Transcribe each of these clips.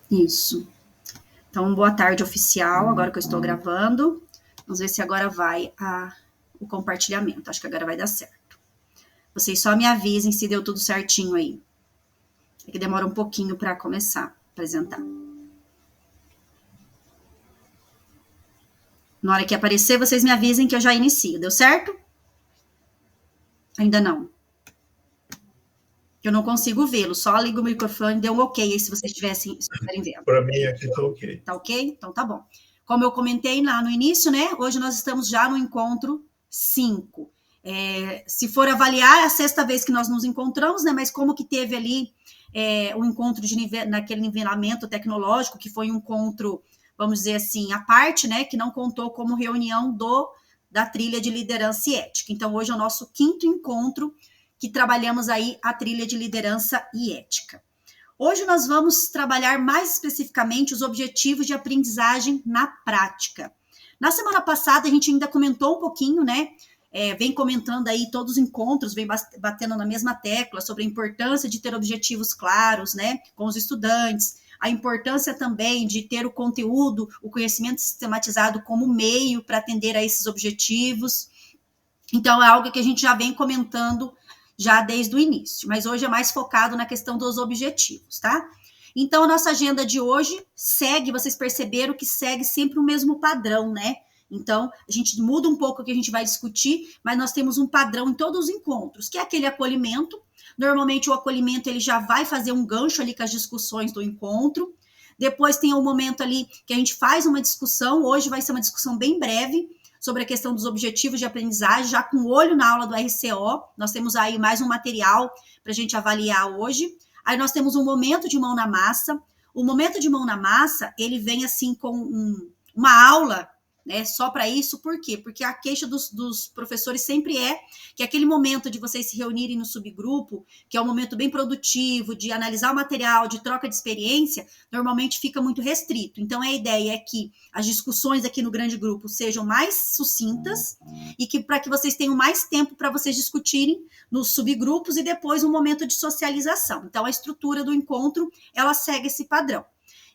Isso. Então, boa tarde oficial, agora que eu estou gravando. Vamos ver se agora vai o compartilhamento. Acho que agora vai dar certo. Vocês só me avisem se deu tudo certinho aí. É que demora um pouquinho para começar a apresentar. Na hora que aparecer, vocês me avisem que eu já inicio. Deu certo? Ainda não. Eu não consigo vê-lo, só ligo o microfone e deu um ok aí se vocês estiverem vendo. Para mim aqui tá ok. Tá ok? Então tá bom. Como eu comentei lá no início, né? Hoje nós estamos já no encontro 5. Se for avaliar, é a 6ª vez que nós nos encontramos, né? Mas como que teve ali um encontro naquele nivelamento tecnológico, que foi um encontro, vamos dizer assim, à parte, né? Que não contou como reunião da trilha de liderança e ética. Então, hoje é o nosso 5º encontro que trabalhamos aí a trilha de liderança e ética. Hoje nós vamos trabalhar mais especificamente os objetivos de aprendizagem na prática. Na semana passada a gente ainda comentou um pouquinho, né? Vem comentando aí todos os encontros, vem batendo na mesma tecla sobre a importância de ter objetivos claros, né? Com os estudantes, a importância também de ter o conteúdo, o conhecimento sistematizado como meio para atender a esses objetivos. Então, é algo que a gente já vem comentando já desde o início, mas hoje é mais focado na questão dos objetivos, tá? Então, a nossa agenda de hoje segue, vocês perceberam que segue sempre o mesmo padrão, né? Então, a gente muda um pouco o que a gente vai discutir, mas nós temos um padrão em todos os encontros, que é aquele acolhimento. Normalmente, o acolhimento ele já vai fazer um gancho ali com as discussões do encontro. Depois tem um momento ali que a gente faz uma discussão, hoje vai ser uma discussão bem breve, sobre a questão dos objetivos de aprendizagem, já com olho na aula do RCO. Nós temos aí mais um material para a gente avaliar hoje. Aí nós temos um momento de mão na massa. O momento de mão na massa, ele vem assim com uma aula, né, só para isso. Por quê? Porque a queixa dos professores sempre é que aquele momento de vocês se reunirem no subgrupo, que é um momento bem produtivo, de analisar o material, de troca de experiência, normalmente fica muito restrito. Então, a ideia é que as discussões aqui no grande grupo sejam mais sucintas e que para que vocês tenham mais tempo para vocês discutirem nos subgrupos e depois um momento de socialização. Então, a estrutura do encontro, ela segue esse padrão.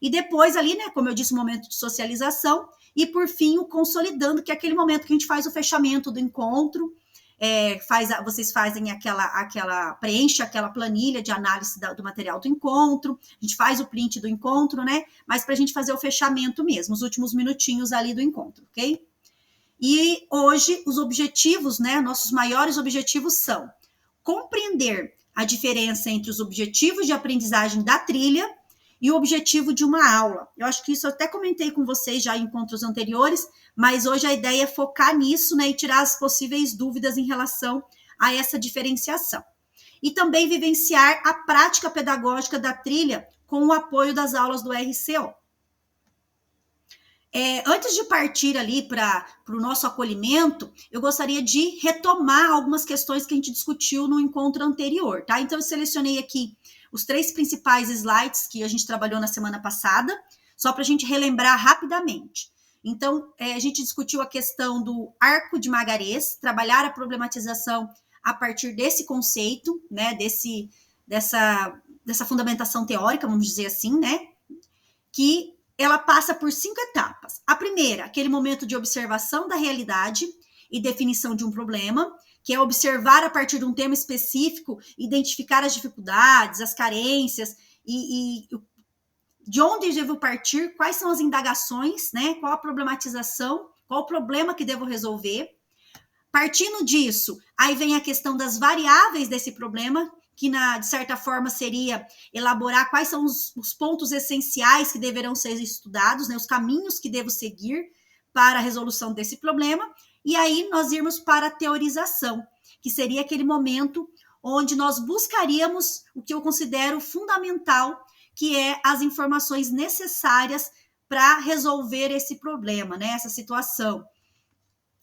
E depois ali, né, como eu disse, um momento de socialização e, por fim, o consolidando, que é aquele momento que a gente faz o fechamento do encontro, vocês fazem preenche aquela planilha de análise do material do encontro, a gente faz o print do encontro, né? Mas para a gente fazer o fechamento mesmo, os últimos minutinhos ali do encontro, ok? E hoje os objetivos, né? Nossos maiores objetivos são compreender a diferença entre os objetivos de aprendizagem da trilha e o objetivo de uma aula. Eu acho que isso eu até comentei com vocês já em encontros anteriores, mas hoje a ideia é focar nisso, né, e tirar as possíveis dúvidas em relação a essa diferenciação. E também vivenciar a prática pedagógica da trilha com o apoio das aulas do RCO. Antes de partir ali para o nosso acolhimento, eu gostaria de retomar algumas questões que a gente discutiu no encontro anterior, tá? Então, eu selecionei aqui os 3 principais slides que a gente trabalhou na semana passada, só para a gente relembrar rapidamente. Então, a gente discutiu a questão do arco de Magarés, trabalhar a problematização a partir desse conceito, né, dessa fundamentação teórica, vamos dizer assim, né, que ela passa por 5 etapas. A primeira, aquele momento de observação da realidade e definição de um problema, que é observar a partir de um tema específico, identificar as dificuldades, as carências e de onde devo partir, quais são as indagações, né? Qual a problematização, qual o problema que devo resolver. Partindo disso, aí vem a questão das variáveis desse problema, que de certa forma seria elaborar quais são os pontos essenciais que deverão ser estudados, né, os caminhos que devo seguir para a resolução desse problema, e aí nós irmos para a teorização, que seria aquele momento onde nós buscaríamos o que eu considero fundamental, que é as informações necessárias para resolver esse problema, né, essa situação.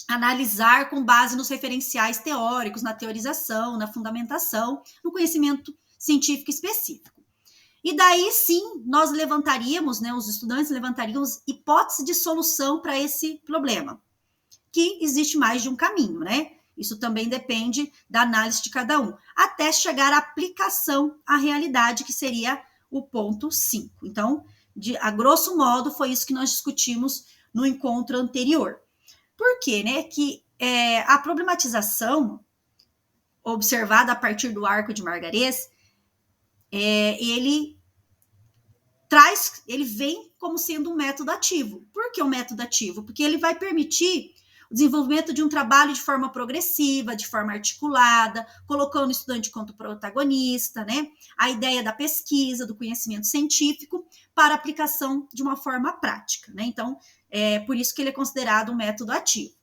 Analisar com base nos referenciais teóricos, na teorização, na fundamentação, no conhecimento científico específico. E daí, sim, nós levantaríamos, né, os estudantes levantariam hipóteses de solução para esse problema, que existe mais de um caminho, né? Isso também depende da análise de cada um, até chegar à aplicação à realidade, que seria o ponto 5. Então, a grosso modo, foi isso que nós discutimos no encontro anterior. Por quê? Né? Que a problematização observada a partir do arco de Margarês, ele vem como sendo um método ativo. Por que um método ativo? Porque ele vai permitir o desenvolvimento de um trabalho de forma progressiva, de forma articulada, colocando o estudante como protagonista, né? A ideia da pesquisa, do conhecimento científico, para aplicação de uma forma prática, né? Então, por isso que ele é considerado um método ativo.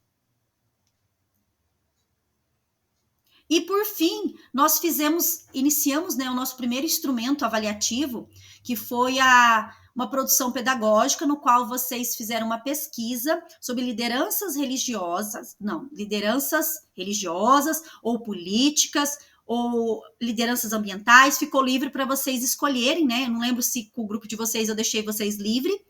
E, por fim, nós iniciamos, né, o nosso primeiro instrumento avaliativo, que foi uma produção pedagógica, no qual vocês fizeram uma pesquisa sobre lideranças religiosas ou políticas, ou lideranças ambientais. Ficou livre para vocês escolherem, né? Eu não lembro se com o grupo de vocês eu deixei vocês livre,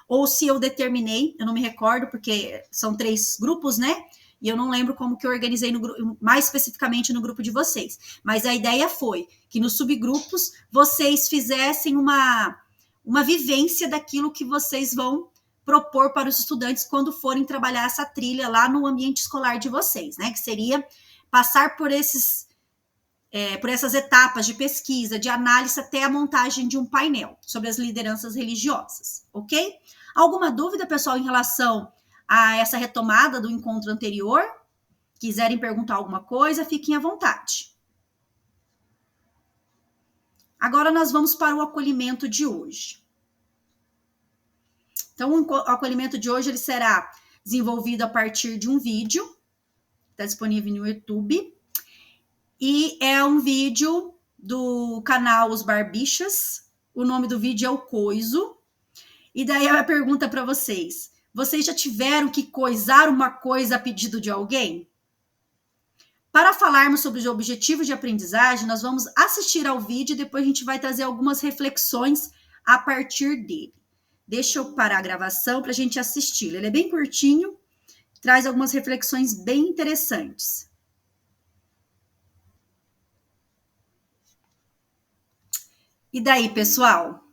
ou se eu determinei, eu não me recordo, porque são 3 grupos, né? E eu não lembro como que eu organizei mais especificamente no grupo de vocês. Mas a ideia foi que nos subgrupos vocês fizessem uma vivência daquilo que vocês vão propor para os estudantes quando forem trabalhar essa trilha lá no ambiente escolar de vocês, né? Que seria passar por essas etapas de pesquisa, de análise, até a montagem de um painel sobre as lideranças religiosas, ok? Alguma dúvida, pessoal, em relação a essa retomada do encontro anterior? Quiserem perguntar alguma coisa, fiquem à vontade. Agora nós vamos para o acolhimento de hoje. Então, o acolhimento de hoje ele será desenvolvido a partir de um vídeo, está disponível no YouTube, e é um vídeo do canal Os Barbichas. O nome do vídeo é O Coiso. E daí a pergunta para vocês: vocês já tiveram que coisar uma coisa a pedido de alguém? Para falarmos sobre os objetivos de aprendizagem, nós vamos assistir ao vídeo e depois a gente vai trazer algumas reflexões a partir dele. Deixa eu parar a gravação para a gente assistir. Ele é bem curtinho, traz algumas reflexões bem interessantes. E daí, pessoal?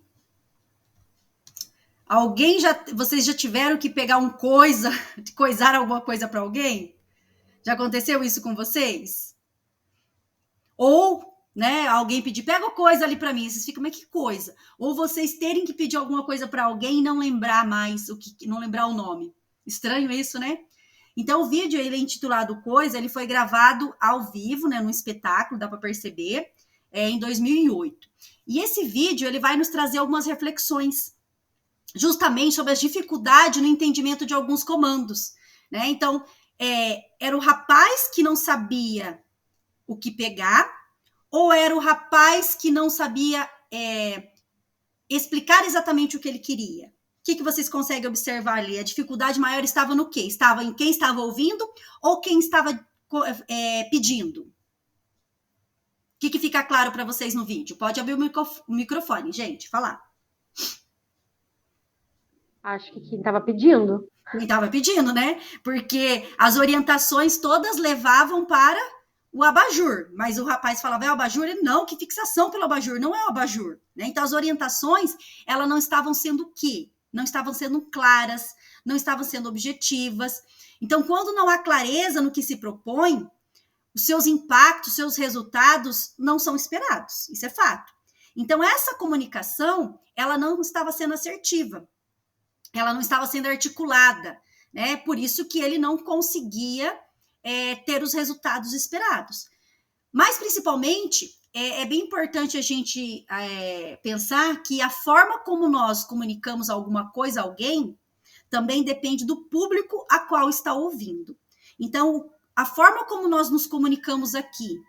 Vocês já tiveram que pegar coisar alguma coisa para alguém? Já aconteceu isso com vocês? Ou, né, alguém pedir, pega coisa ali para mim, vocês ficam, mas que coisa? Ou vocês terem que pedir alguma coisa para alguém e não lembrar mais, não lembrar o nome. Estranho isso, né? Então, o vídeo, ele é intitulado Coisa, ele foi gravado ao vivo, né, num espetáculo, dá para perceber, em 2008. E esse vídeo, ele vai nos trazer algumas reflexões, justamente sobre as dificuldades no entendimento de alguns comandos, né? Então, era o rapaz que não sabia o que pegar, ou era o rapaz que não sabia explicar exatamente o que ele queria? O que vocês conseguem observar ali? A dificuldade maior estava no quê? Estava em quem estava ouvindo ou quem estava pedindo? O que fica claro para vocês no vídeo? Pode abrir o microfone, gente, falar. Acho que quem estava pedindo. Quem estava pedindo, né? Porque as orientações todas levavam para o abajur, mas o rapaz falava, é o abajur? Ele, não, que fixação pelo abajur, não é o abajur, né? Então, as orientações, elas não estavam sendo o quê? Não estavam sendo claras, não estavam sendo objetivas. Então, quando não há clareza no que se propõe, os seus impactos, os seus resultados não são esperados, isso é fato. Então, essa comunicação, ela não estava sendo assertiva, ela não estava sendo articulada, né? Por isso que ele não conseguia ter os resultados esperados. Mas, principalmente, é bem importante a gente pensar que a forma como nós comunicamos alguma coisa a alguém também depende do público a qual está ouvindo. Então, a forma como nós nos comunicamos aqui,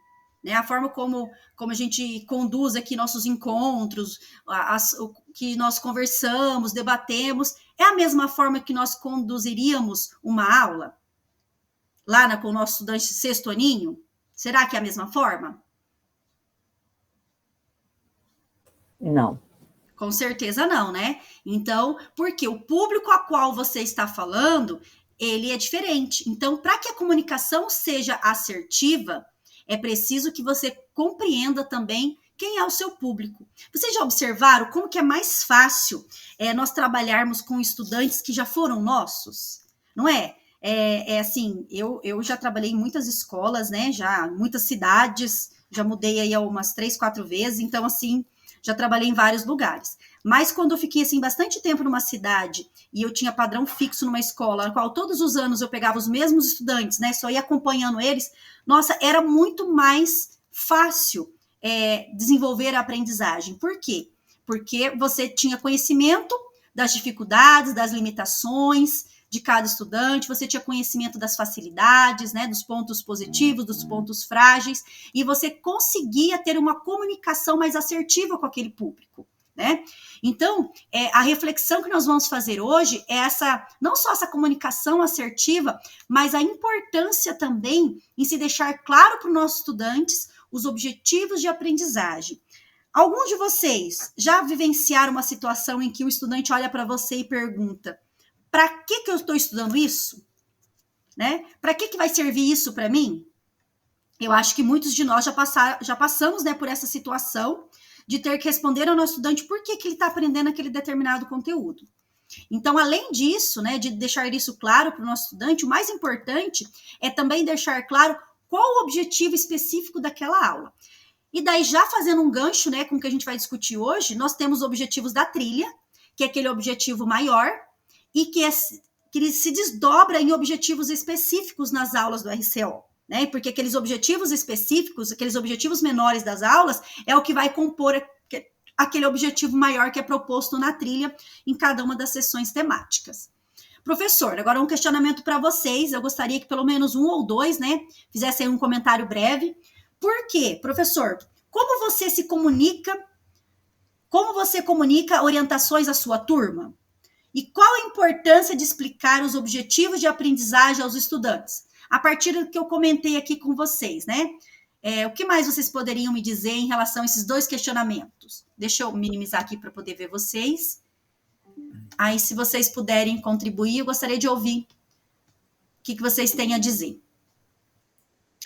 né, a forma como a gente conduz aqui nossos encontros, o que nós conversamos, debatemos, é a mesma forma que nós conduziríamos uma aula? Lá com o nosso estudante sexto aninho? Será que é a mesma forma? Não. Com certeza não, né? Então, porque o público a qual você está falando, ele é diferente. Então, para que a comunicação seja assertiva, é preciso que você compreenda também quem é o seu público. Vocês já observaram como que é mais fácil nós trabalharmos com estudantes que já foram nossos? Não é? Assim, eu já trabalhei em muitas escolas, né? Já muitas cidades, já mudei aí umas 3, 4 vezes, então, assim, já trabalhei em vários lugares. Mas quando eu fiquei, assim, bastante tempo numa cidade e eu tinha padrão fixo numa escola, na qual todos os anos eu pegava os mesmos estudantes, né? Só ia acompanhando eles, nossa, era muito mais fácil desenvolver a aprendizagem. Por quê? Porque você tinha conhecimento das dificuldades, das limitações de cada estudante, você tinha conhecimento das facilidades, né, dos pontos positivos, dos pontos frágeis, e você conseguia ter uma comunicação mais assertiva com aquele público, né? Então, a reflexão que nós vamos fazer hoje é não só essa comunicação assertiva, mas a importância também em se deixar claro para os nossos estudantes os objetivos de aprendizagem. Alguns de vocês já vivenciaram uma situação em que o estudante olha para você e pergunta: para que eu estou estudando isso? Né? Para que vai servir isso para mim? Eu acho que muitos de nós já passamos, né, por essa situação de ter que responder ao nosso estudante por que ele está aprendendo aquele determinado conteúdo. Então, além disso, né, de deixar isso claro para o nosso estudante, o mais importante é também deixar claro qual o objetivo específico daquela aula. E daí, já fazendo um gancho, né, com o que a gente vai discutir hoje, nós temos objetivos da trilha, que é aquele objetivo maior, e que ele se desdobra em objetivos específicos nas aulas do RCO, né? Porque aqueles objetivos específicos, aqueles objetivos menores das aulas, é o que vai compor aquele objetivo maior que é proposto na trilha em cada uma das sessões temáticas. Professor, agora um questionamento para vocês, eu gostaria que pelo menos um ou dois, né, fizessem um comentário breve. Por quê? Professor, como você se comunica, como você comunica orientações à sua turma? E qual a importância de explicar os objetivos de aprendizagem aos estudantes? A partir do que eu comentei aqui com vocês, né? O que mais vocês poderiam me dizer em relação a esses dois questionamentos? Deixa eu minimizar aqui para poder ver vocês. Aí, se vocês puderem contribuir, eu gostaria de ouvir o que vocês têm a dizer.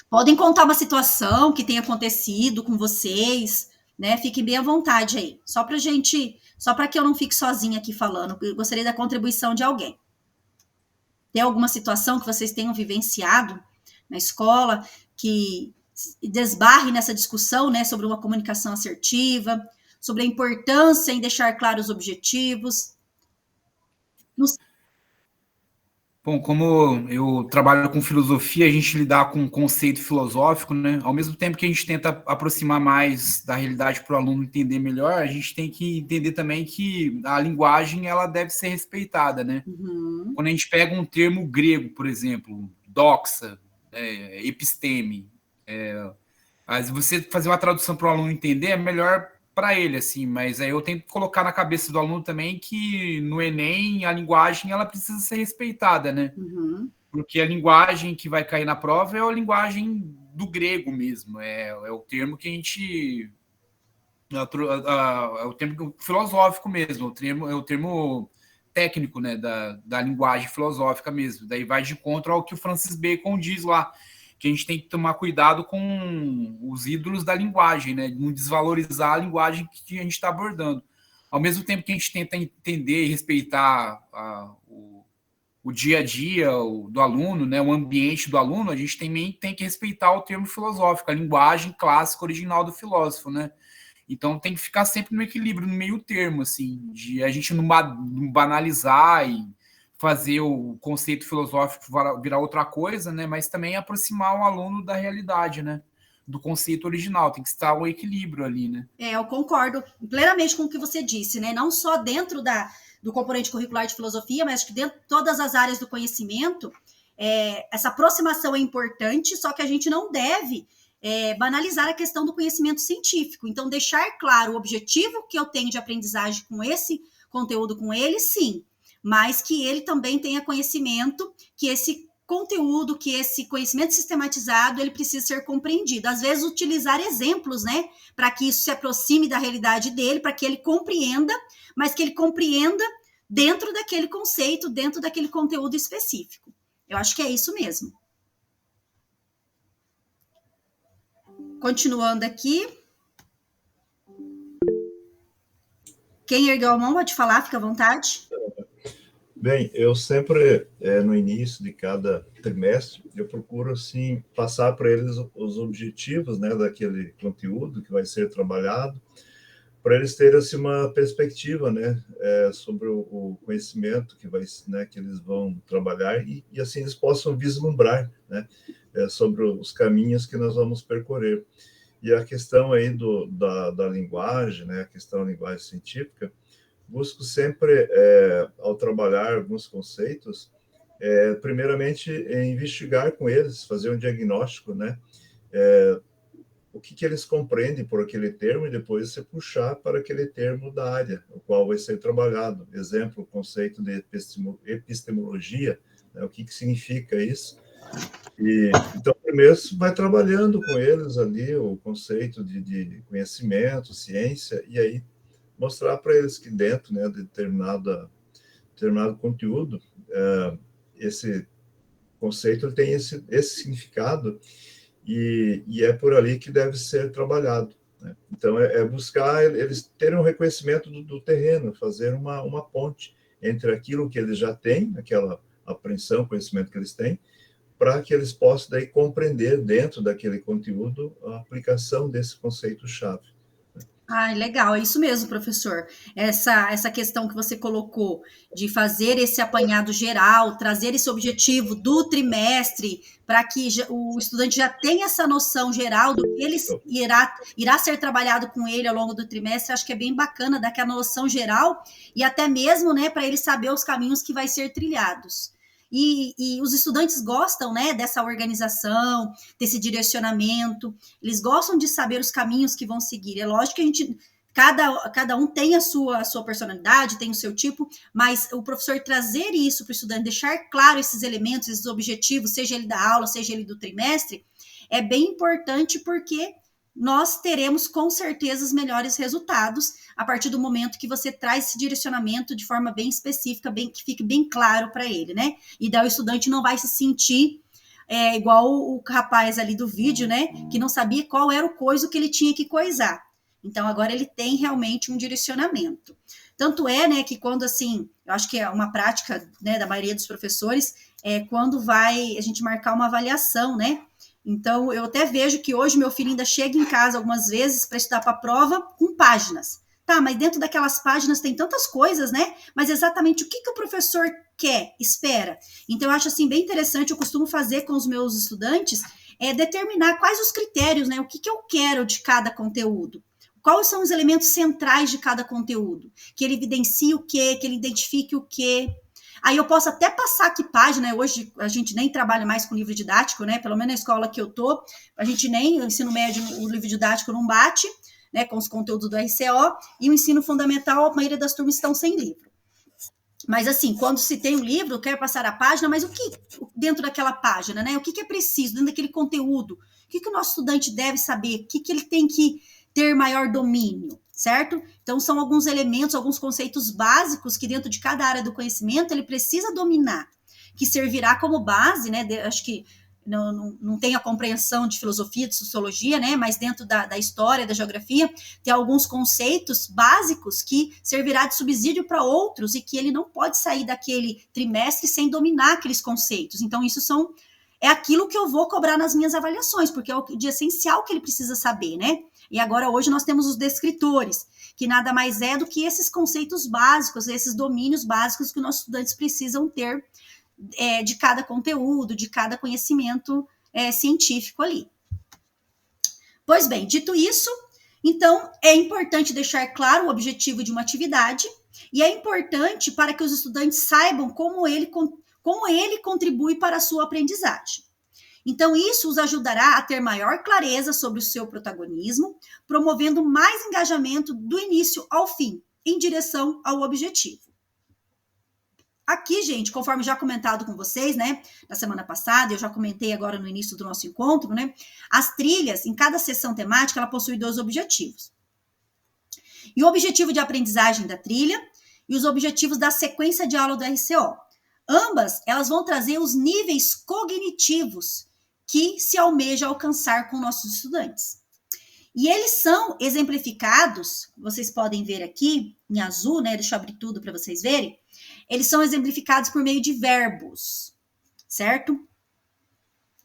Podem contar uma situação que tenha acontecido com vocês, né? Fiquem bem à vontade aí. Só para que eu não fique sozinha aqui falando. Eu gostaria da contribuição de alguém. Tem alguma situação que vocês tenham vivenciado na escola que desbarre nessa discussão, né, sobre uma comunicação assertiva, sobre a importância em deixar claros os objetivos? Bom, como eu trabalho com filosofia, a gente lidar com um conceito filosófico, né? Ao mesmo tempo que a gente tenta aproximar mais da realidade para o aluno entender melhor, a gente tem que entender também que a linguagem ela deve ser respeitada, né? Uhum. Quando a gente pega um termo grego, por exemplo, doxa, episteme, você fazer uma tradução para o aluno entender é melhor para ele, assim, mas aí eu tenho que colocar na cabeça do aluno também que no Enem a linguagem ela precisa ser respeitada, né? Uhum. Porque a linguagem que vai cair na prova é a linguagem do grego mesmo, é o termo que a gente... É o termo filosófico mesmo, é o termo técnico, né, da linguagem filosófica mesmo. Daí vai de encontro ao que o Francis Bacon diz lá, que a gente tem que tomar cuidado com os ídolos da linguagem, né? Não desvalorizar a linguagem que a gente está abordando. Ao mesmo tempo que a gente tenta entender e respeitar o dia a dia do aluno, né? O ambiente do aluno, a gente também tem que respeitar o termo filosófico, a linguagem clássica original do filósofo, né? Então tem que ficar sempre no equilíbrio, no meio termo, assim, de a gente não banalizar e fazer o conceito filosófico virar outra coisa, né? Mas também aproximar o aluno da realidade, né? Do conceito original, tem que estar um equilíbrio ali, né? Eu concordo plenamente com o que você disse, né? Não só dentro do componente curricular de filosofia, mas que dentro de todas as áreas do conhecimento, essa aproximação é importante, só que a gente não deve banalizar a questão do conhecimento científico. Então, deixar claro o objetivo que eu tenho de aprendizagem com esse conteúdo com ele, sim, mas que ele também tenha conhecimento, que esse conteúdo, que esse conhecimento sistematizado, ele precisa ser compreendido. Às vezes, utilizar exemplos, né, para que isso se aproxime da realidade dele, para que ele compreenda, mas que ele compreenda dentro daquele conceito, dentro daquele conteúdo específico. Eu acho que é isso mesmo. Continuando aqui. Quem ergueu a mão pode falar, fica à vontade. Bem, eu sempre, no início de cada trimestre, eu procuro, assim, passar para eles os objetivos, né, daquele conteúdo que vai ser trabalhado, para eles terem, assim, uma perspectiva, né, sobre o conhecimento que né, que eles vão trabalhar e assim eles possam vislumbrar, né, sobre os caminhos que nós vamos percorrer. E a questão aí da linguagem, né, a questão da linguagem científica, busco sempre, ao trabalhar alguns conceitos, primeiramente investigar com eles, fazer um diagnóstico, né, o que eles compreendem por aquele termo e depois você puxar para aquele termo da área, o qual vai ser trabalhado. Exemplo, o conceito de epistemologia, né, o que significa isso. E, então, primeiro, você vai trabalhando com eles ali o conceito de conhecimento, ciência, e aí mostrar para eles que dentro, né, de determinado conteúdo, esse conceito ele tem esse significado e é por ali que deve ser trabalhado, né? Então, buscar eles terem um reconhecimento do terreno, fazer uma ponte entre aquilo que eles já têm, aquela apreensão, conhecimento que eles têm, para que eles possam daí compreender dentro daquele conteúdo a aplicação desse conceito-chave. Ai, legal, é isso mesmo, professor. Essa questão que você colocou de fazer esse apanhado geral, trazer esse objetivo do trimestre, para que o estudante já tenha essa noção geral do que ele irá ser trabalhado com ele ao longo do trimestre, acho que é bem bacana dar aquela noção geral e até mesmo, né, para ele saber os caminhos que vai ser trilhados. E os estudantes gostam, né, dessa organização, desse direcionamento, eles gostam de saber os caminhos que vão seguir. É lógico que cada um tem a sua personalidade, tem o seu tipo, mas o professor trazer isso para o estudante, deixar claro esses elementos, esses objetivos, seja ele da aula, seja ele do trimestre, é bem importante porque nós teremos com certeza os melhores resultados a partir do momento que você traz esse direcionamento de forma bem específica, que fique bem claro para ele, né? E daí o estudante não vai se sentir igual o rapaz ali do vídeo, né? Que não sabia qual era o coiso que ele tinha que coisar. Então, agora ele tem realmente um direcionamento. Tanto é, né, que quando, assim, eu acho que é uma prática, né, da maioria dos professores, quando vai a gente marcar uma avaliação, né? Então, eu até vejo que hoje meu filho ainda chega em casa algumas vezes para estudar para a prova com páginas. Tá, mas dentro daquelas páginas tem tantas coisas, né? Mas exatamente o que o professor quer, espera. Então, eu acho assim bem interessante, eu costumo fazer com os meus estudantes, determinar quais os critérios, né? O que eu quero de cada conteúdo. Quais são os elementos centrais de cada conteúdo? Que ele evidencie o quê? Que ele identifique o quê? Aí eu posso até passar que página, hoje a gente nem trabalha mais com livro didático, né? Pelo menos na escola que eu tô, a gente nem, o ensino médio, o livro didático não bate, né? Com os conteúdos do RCO, e o ensino fundamental, a maioria das turmas estão sem livro. Mas assim, quando se tem um livro, eu quero passar a página, mas o que dentro daquela página, né? O que é preciso dentro daquele conteúdo? O que o nosso estudante deve saber? O que ele tem que ter maior domínio? Certo? Então, são alguns elementos, alguns conceitos básicos que dentro de cada área do conhecimento ele precisa dominar, que servirá como base, né? Acho que não tem a compreensão de filosofia, de sociologia, né? Mas dentro da história, da geografia, tem alguns conceitos básicos que servirá de subsídio para outros e que ele não pode sair daquele trimestre sem dominar aqueles conceitos. Então, isso é aquilo que eu vou cobrar nas minhas avaliações, porque é o de essencial que ele precisa saber, né? E agora, hoje, nós temos os descritores, que nada mais é do que esses conceitos básicos, esses domínios básicos que nossos estudantes precisam ter de cada conteúdo, de cada conhecimento científico ali. Pois bem, dito isso, então, é importante deixar claro o objetivo de uma atividade e é importante para que os estudantes saibam como ele contribui para a sua aprendizagem. Então, isso os ajudará a ter maior clareza sobre o seu protagonismo, promovendo mais engajamento do início ao fim, em direção ao objetivo. Aqui, gente, conforme já comentado com vocês, né, na semana passada, eu já comentei agora no início do nosso encontro, né, as trilhas, em cada sessão temática, ela possui 2 objetivos. E o objetivo de aprendizagem da trilha e os objetivos da sequência de aula do RCO. Ambas, elas vão trazer os níveis cognitivos que se almeja alcançar com nossos estudantes. E eles são exemplificados, vocês podem ver aqui, em azul, né? Deixa eu abrir tudo para vocês verem. Eles são exemplificados por meio de verbos, certo?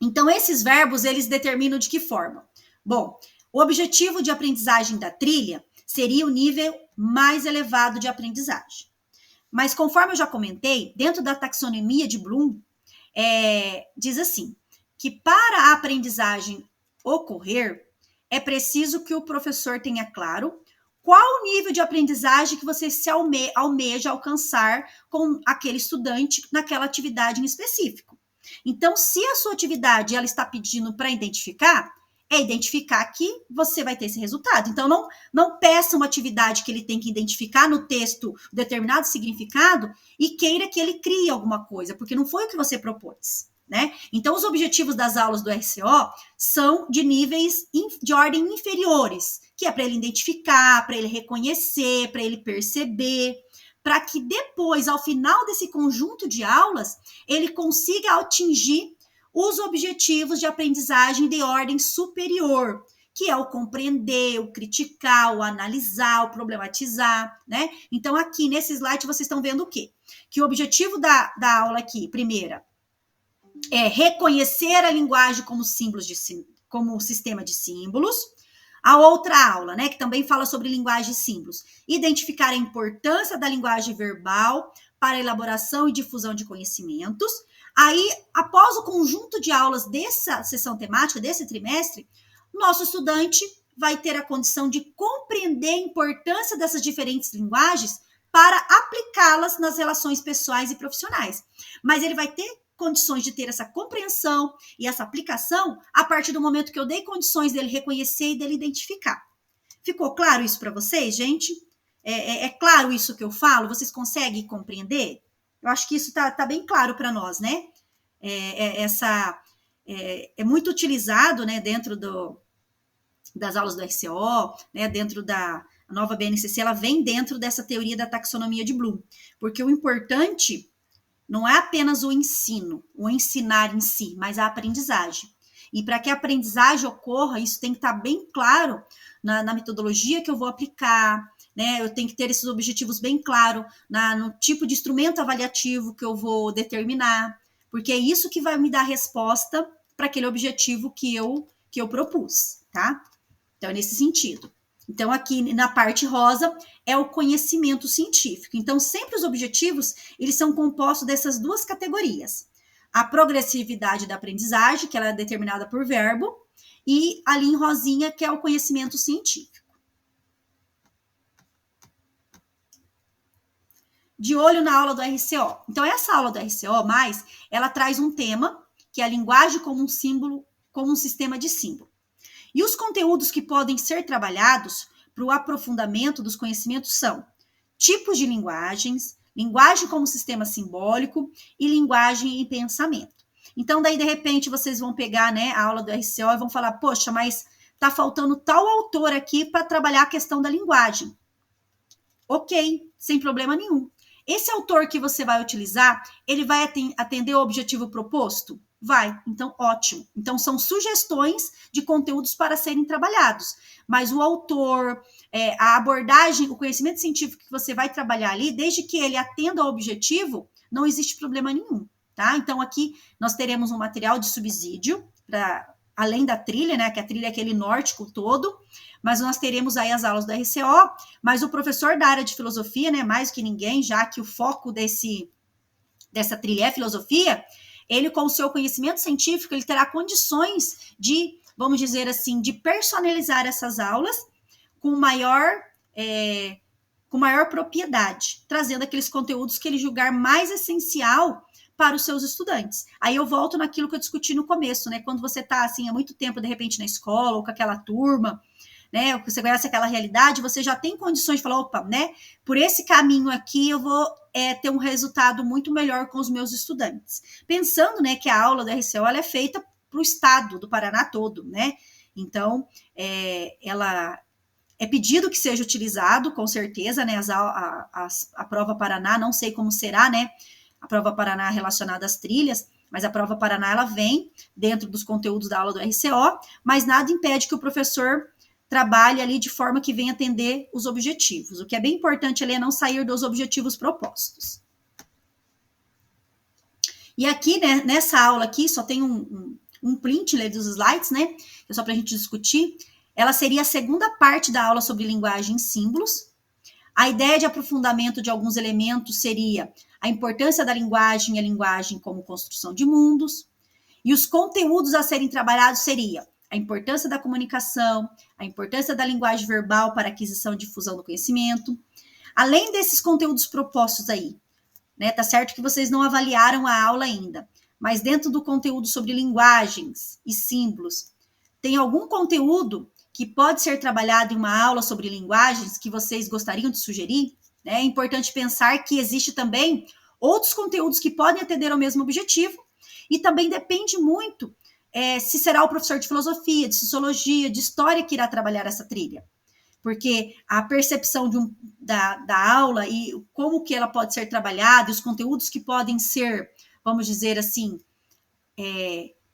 Então, esses verbos, eles determinam de que forma? Bom, o objetivo de aprendizagem da trilha seria o nível mais elevado de aprendizagem. Mas, conforme eu já comentei, dentro da taxonomia de Bloom, diz assim, que para a aprendizagem ocorrer, é preciso que o professor tenha claro qual o nível de aprendizagem que você se almeja alcançar com aquele estudante naquela atividade em específico. Então, se a sua atividade ela está pedindo para identificar, é identificar que você vai ter esse resultado. Então, não peça uma atividade que ele tem que identificar no texto determinado significado e queira que ele crie alguma coisa, porque não foi o que você propôs, né? Então, os objetivos das aulas do RCO são de níveis de ordem inferiores, que é para ele identificar, para ele reconhecer, para ele perceber, para que depois, ao final desse conjunto de aulas, ele consiga atingir os objetivos de aprendizagem de ordem superior, que é o compreender, o criticar, o analisar, o problematizar, né? Então, aqui nesse slide, vocês estão vendo o quê? Que o objetivo da aula aqui, primeira, é reconhecer a linguagem como como sistema de símbolos. A outra aula, né, que também fala sobre linguagem e símbolos, identificar a importância da linguagem verbal para a elaboração e difusão de conhecimentos. Aí, após o conjunto de aulas dessa sessão temática, desse trimestre, nosso estudante vai ter a condição de compreender a importância dessas diferentes linguagens para aplicá-las nas relações pessoais e profissionais. Mas ele vai ter condições de ter essa compreensão e essa aplicação a partir do momento que eu dei condições dele reconhecer e dele identificar. Ficou claro isso para vocês, gente? É claro isso que eu falo? Vocês conseguem compreender? Eu acho que isso tá bem claro para nós, né? É muito utilizado, né, dentro das aulas do RCO, né, dentro da nova BNCC, ela vem dentro dessa teoria da taxonomia de Bloom, porque o importante não é apenas o ensino, o ensinar em si, mas a aprendizagem. E para que a aprendizagem ocorra, isso tem que estar bem claro na metodologia que eu vou aplicar, né? Eu tenho que ter esses objetivos bem claros no tipo de instrumento avaliativo que eu vou determinar, porque é isso que vai me dar resposta para aquele objetivo que eu propus, tá? Então, é nesse sentido. Então, aqui na parte rosa é o conhecimento científico. Então, sempre os objetivos, eles são compostos dessas duas categorias. A progressividade da aprendizagem, que ela é determinada por verbo, e ali em rosinha, que é o conhecimento científico. De olho na aula do RCO. Então, essa aula do RCO+, ela traz um tema, que é a linguagem como um símbolo, como um sistema de símbolo. E os conteúdos que podem ser trabalhados para o aprofundamento dos conhecimentos são tipos de linguagens, linguagem como sistema simbólico e linguagem e pensamento. Então, daí, de repente, vocês vão pegar, né, a aula do RCO e vão falar, poxa, mas tá faltando tal autor aqui para trabalhar a questão da linguagem. Ok, sem problema nenhum. Esse autor que você vai utilizar, ele vai atender o objetivo proposto? Vai, então ótimo. Então são sugestões de conteúdos para serem trabalhados, mas o autor, a abordagem, o conhecimento científico que você vai trabalhar ali, desde que ele atenda ao objetivo, não existe problema nenhum, tá? Então aqui nós teremos um material de subsídio, além da trilha, né, que a trilha é aquele nórdico todo, mas nós teremos aí as aulas do RCO, mas o professor da área de filosofia, né, mais que ninguém, já que o foco dessa trilha é filosofia, ele, com o seu conhecimento científico, ele terá condições de, vamos dizer assim, de personalizar essas aulas com maior propriedade, trazendo aqueles conteúdos que ele julgar mais essencial para os seus estudantes. Aí eu volto naquilo que eu discuti no começo, né? Quando você está, assim, há muito tempo, de repente, na escola, ou com aquela turma, né? Você conhece aquela realidade, você já tem condições de falar, opa, né? Por esse caminho aqui, eu vou ter um resultado muito melhor com os meus estudantes. Pensando, né, que a aula da RCO, ela é feita para o estado do Paraná todo, né? Então, ela é pedido que seja utilizado, com certeza, né? A prova Paraná, não sei como será, né? A prova Paraná relacionada às trilhas, mas a prova Paraná, ela vem dentro dos conteúdos da aula do RCO, mas nada impede que o professor trabalhe ali de forma que venha atender os objetivos. O que é bem importante ali é não sair dos objetivos propostos. E aqui, né, nessa aula aqui, só tem um print dos slides, né, é só para a gente discutir. Ela seria a segunda parte da aula sobre linguagem e símbolos. A ideia de aprofundamento de alguns elementos seria a importância da linguagem e a linguagem como construção de mundos. E os conteúdos a serem trabalhados seria a importância da comunicação, a importância da linguagem verbal para aquisição e difusão do conhecimento. Além desses conteúdos propostos aí, né, tá certo que vocês não avaliaram a aula ainda, mas dentro do conteúdo sobre linguagens e símbolos, tem algum conteúdo que pode ser trabalhado em uma aula sobre linguagens que vocês gostariam de sugerir? É importante pensar que existe também outros conteúdos que podem atender ao mesmo objetivo, e também depende muito se será o professor de filosofia, de sociologia, de história que irá trabalhar essa trilha. Porque a percepção da aula e como que ela pode ser trabalhada, os conteúdos que podem ser, vamos dizer assim,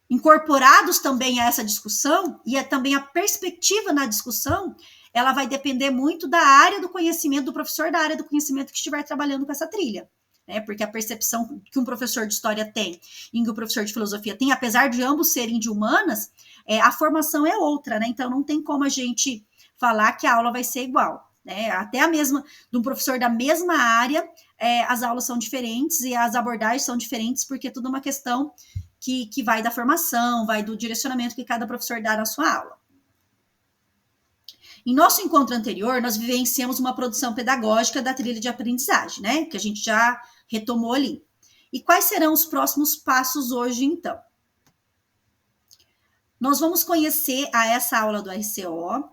incorporados também a essa discussão, e também a perspectiva na discussão, ela vai depender muito da área do conhecimento, do professor da área do conhecimento que estiver trabalhando com essa trilha. Porque a percepção que um professor de história tem e que o professor de filosofia tem, apesar de ambos serem de humanas, a formação é outra, né? Então não tem como a gente falar que a aula vai ser igual, né? Até a mesma, de um professor da mesma área, as aulas são diferentes e as abordagens são diferentes, porque é tudo uma questão que vai da formação, vai do direcionamento que cada professor dá na sua aula. Em nosso encontro anterior, nós vivenciamos uma produção pedagógica da trilha de aprendizagem, né? Que a gente já retomou ali. E quais serão os próximos passos hoje, então? Nós vamos conhecer essa aula do RCO.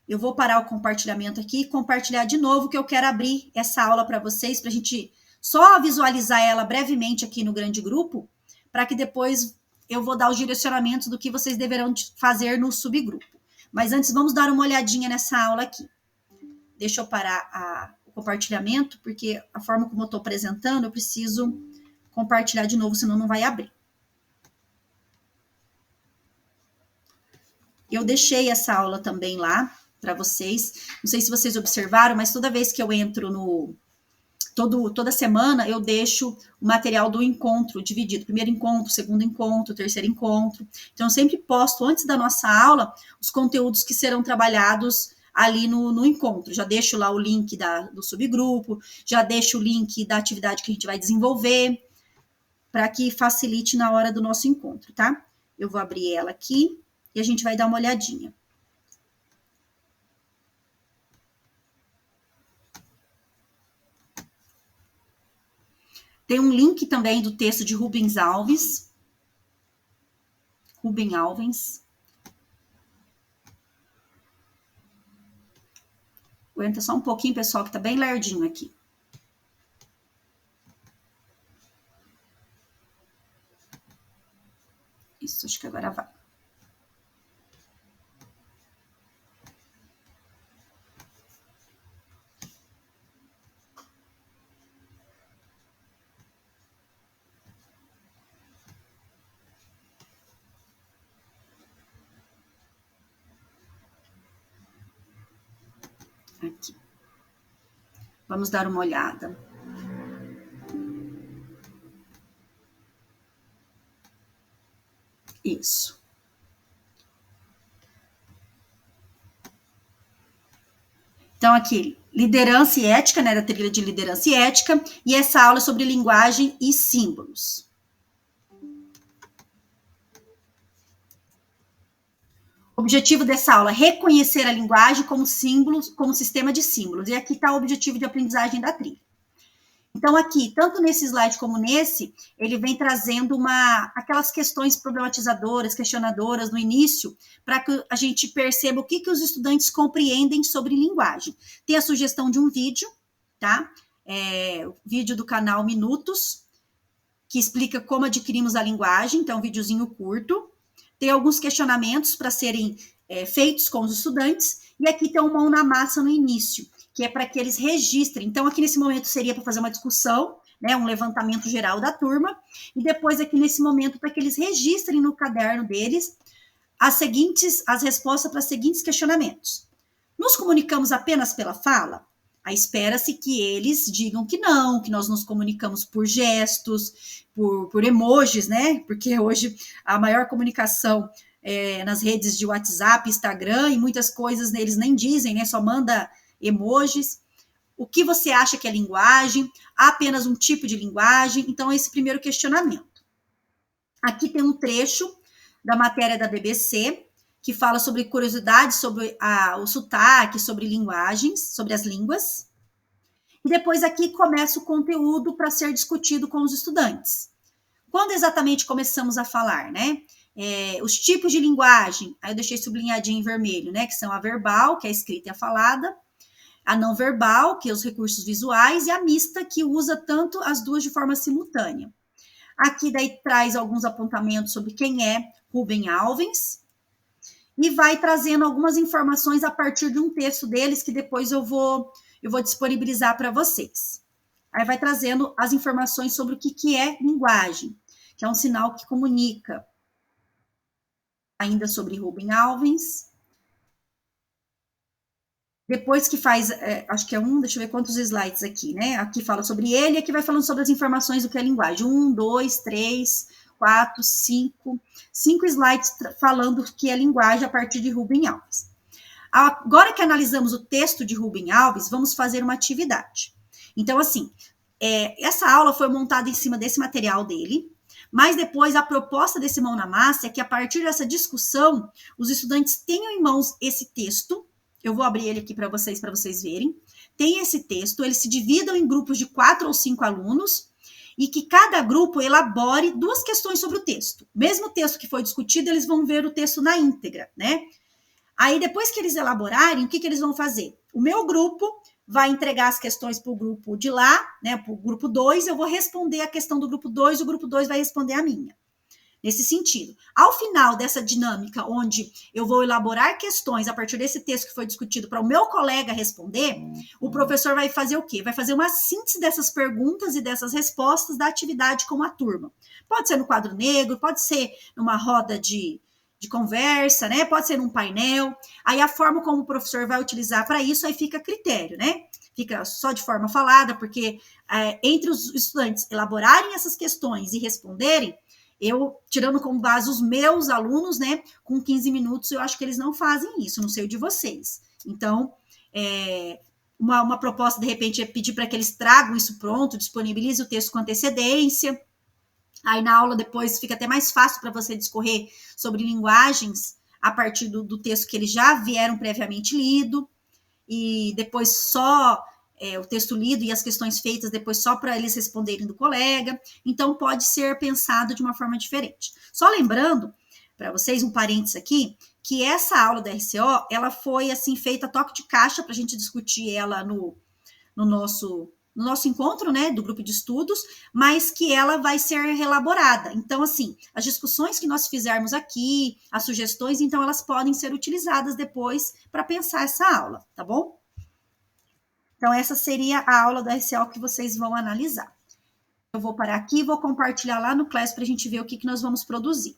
Eu vou parar o compartilhamento aqui e compartilhar de novo, que eu quero abrir essa aula para vocês, para a gente só visualizar ela brevemente aqui no grande grupo, para que depois eu vou dar os direcionamentos do que vocês deverão fazer no subgrupo. Mas antes, vamos dar uma olhadinha nessa aula aqui. Deixa eu parar o compartilhamento, porque a forma como eu estou apresentando, eu preciso compartilhar de novo, senão não vai abrir. Eu deixei essa aula também lá para vocês. Não sei se vocês observaram, mas toda vez que eu entro toda semana, eu deixo o material do encontro dividido. Primeiro encontro, segundo encontro, terceiro encontro. Então, eu sempre posto, antes da nossa aula, os conteúdos que serão trabalhados ali no encontro. Já deixo lá o link do subgrupo, já deixo o link da atividade que a gente vai desenvolver, para que facilite na hora do nosso encontro, tá? Eu vou abrir ela aqui e a gente vai dar uma olhadinha. Tem um link também do texto de Rubens Alves. Aguenta só um pouquinho, pessoal, que tá bem lerdinho aqui. Isso, acho que agora vai. Aqui. Vamos dar uma olhada. Isso. Então, aqui, liderança e ética, né, da trilha de liderança e ética, e essa aula é sobre linguagem e símbolos. O objetivo dessa aula é reconhecer a linguagem como símbolos, como sistema de símbolos. E aqui está o objetivo de aprendizagem da trilha. Então, aqui, tanto nesse slide como nesse, ele vem trazendo aquelas questões problematizadoras, questionadoras no início, para que a gente perceba o que os estudantes compreendem sobre linguagem. Tem a sugestão de um vídeo, tá? O vídeo do canal Minutos, que explica como adquirimos a linguagem, então, um videozinho curto. Tem alguns questionamentos para serem feitos com os estudantes, e aqui tem um mão na massa no início, que é para que eles registrem. Então, aqui nesse momento seria para fazer uma discussão, né, um levantamento geral da turma, e depois aqui nesse momento para que eles registrem no caderno deles as respostas para os seguintes questionamentos. Nos comunicamos apenas pela fala? Aí espera-se que eles digam que não, que nós nos comunicamos por gestos, por emojis, né? Porque hoje a maior comunicação nas redes de WhatsApp, Instagram e muitas coisas eles nem dizem, né? Só manda emojis. O que você acha que é linguagem? Há apenas um tipo de linguagem? Então, esse primeiro questionamento. Aqui tem um trecho da matéria da BBC, que fala sobre curiosidades sobre o sotaque, sobre linguagens, sobre as línguas. E depois aqui começa o conteúdo para ser discutido com os estudantes. Quando exatamente começamos a falar, né? Os tipos de linguagem, aí eu deixei sublinhadinho em vermelho, né? Que são a verbal, que é a escrita e a falada, a não verbal, que é os recursos visuais, e a mista, que usa tanto as duas de forma simultânea. Aqui daí traz alguns apontamentos sobre quem é Rubem Alves, e vai trazendo algumas informações a partir de um texto deles, que depois eu vou disponibilizar para vocês. Aí vai trazendo as informações sobre o que é linguagem, que é um sinal que comunica. Ainda sobre Rubem Alves. Depois que faz, acho que é deixa eu ver quantos slides aqui, né? Aqui fala sobre ele, aqui vai falando sobre as informações do que é linguagem. 1, 2, 3, 4, 5. 5 slides falando o que é linguagem a partir de Rubem Alves. Agora que analisamos o texto de Rubem Alves, vamos fazer uma atividade. Então, assim, essa aula foi montada em cima desse material dele, mas depois a proposta desse Mão na Massa é que a partir dessa discussão, os estudantes tenham em mãos esse texto. Eu vou abrir ele aqui para vocês verem. Tem esse texto, eles se dividam em grupos de 4 ou 5 alunos, e que cada grupo elabore 2 questões sobre o texto. Mesmo texto que foi discutido, eles vão ver o texto na íntegra, né? Aí, depois que eles elaborarem, o que eles vão fazer? O meu grupo vai entregar as questões para o grupo de lá, né? Para o grupo 2, eu vou responder a questão do grupo 2, o grupo 2 vai responder a minha. Nesse sentido. Ao final dessa dinâmica, onde eu vou elaborar questões a partir desse texto que foi discutido para o meu colega responder, o professor vai fazer o quê? Vai fazer uma síntese dessas perguntas e dessas respostas da atividade com a turma. Pode ser no quadro negro, pode ser numa roda de conversa, né? Pode ser num painel. Aí a forma como o professor vai utilizar para isso, aí fica a critério, né? Fica só de forma falada, porque entre os estudantes elaborarem essas questões e responderem, eu, tirando como base os meus alunos, né, com 15 minutos, eu acho que eles não fazem isso, não sei o de vocês. Então, uma proposta, de repente, é pedir para que eles tragam isso pronto, disponibilize o texto com antecedência. Aí, na aula, depois, fica até mais fácil para você discorrer sobre linguagens a partir do texto que eles já vieram previamente lido, e depois só o texto lido e as questões feitas depois só para eles responderem do colega. Então, pode ser pensado de uma forma diferente. Só lembrando, para vocês, um parênteses aqui, que essa aula da RCO, ela foi, assim, feita a toque de caixa para a gente discutir ela no nosso encontro, né, do grupo de estudos, mas que ela vai ser reelaborada. Então, assim, as discussões que nós fizermos aqui, as sugestões, então, elas podem ser utilizadas depois para pensar essa aula, tá bom? Então, essa seria a aula da RCO que vocês vão analisar. Eu vou parar aqui e vou compartilhar lá no Class para a gente ver o que nós vamos produzir.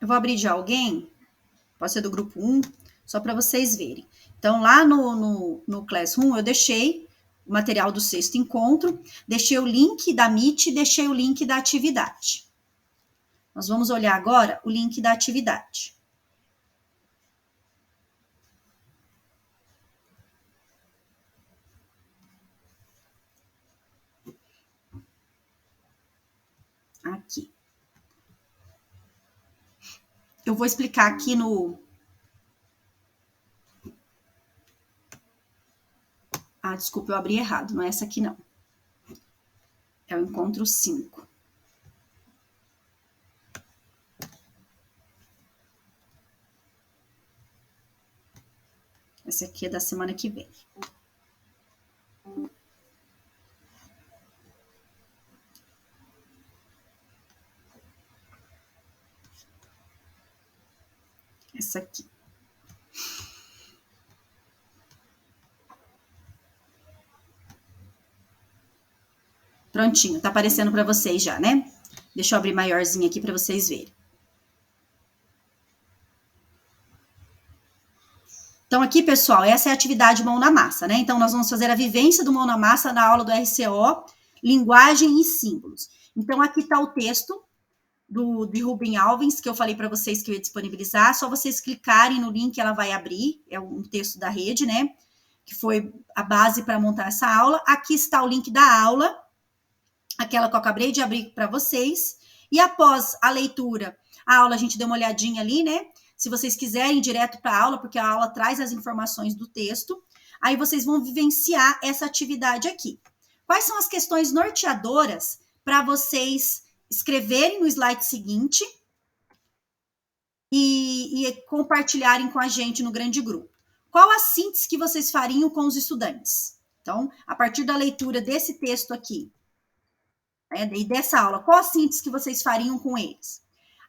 Eu vou abrir de alguém, pode ser do grupo 1, só para vocês verem. Então, lá no Classroom, eu deixei o material do 6º encontro, deixei o link da Meet e deixei o link da atividade. Nós vamos olhar agora o link da atividade. Aqui. Eu vou explicar aqui no... desculpa, eu abri errado, não é essa aqui não. É o encontro 5. Esse aqui é da semana que vem. Essa aqui. Prontinho, tá aparecendo para vocês já, né? Deixa eu abrir maiorzinho aqui para vocês verem. Então, aqui, pessoal, essa é a atividade mão na massa, né? Então, nós vamos fazer a vivência do mão na massa na aula do RCO, linguagem e símbolos. Então, aqui está o texto de Rubem Alves, que eu falei para vocês que eu ia disponibilizar. Só vocês clicarem no link, ela vai abrir. É um texto da rede, né? Que foi a base para montar essa aula. Aqui está o link da aula, aquela que eu acabei de abrir para vocês. E após a leitura, a aula a gente deu uma olhadinha ali, né? Se vocês quiserem ir direto para a aula, porque a aula traz as informações do texto, aí vocês vão vivenciar essa atividade aqui. Quais são as questões norteadoras para vocês escreverem no slide seguinte e compartilharem com a gente no grande grupo? Qual a síntese que vocês fariam com os estudantes? Então, a partir da leitura desse texto aqui, né, e dessa aula, qual a síntese que vocês fariam com eles?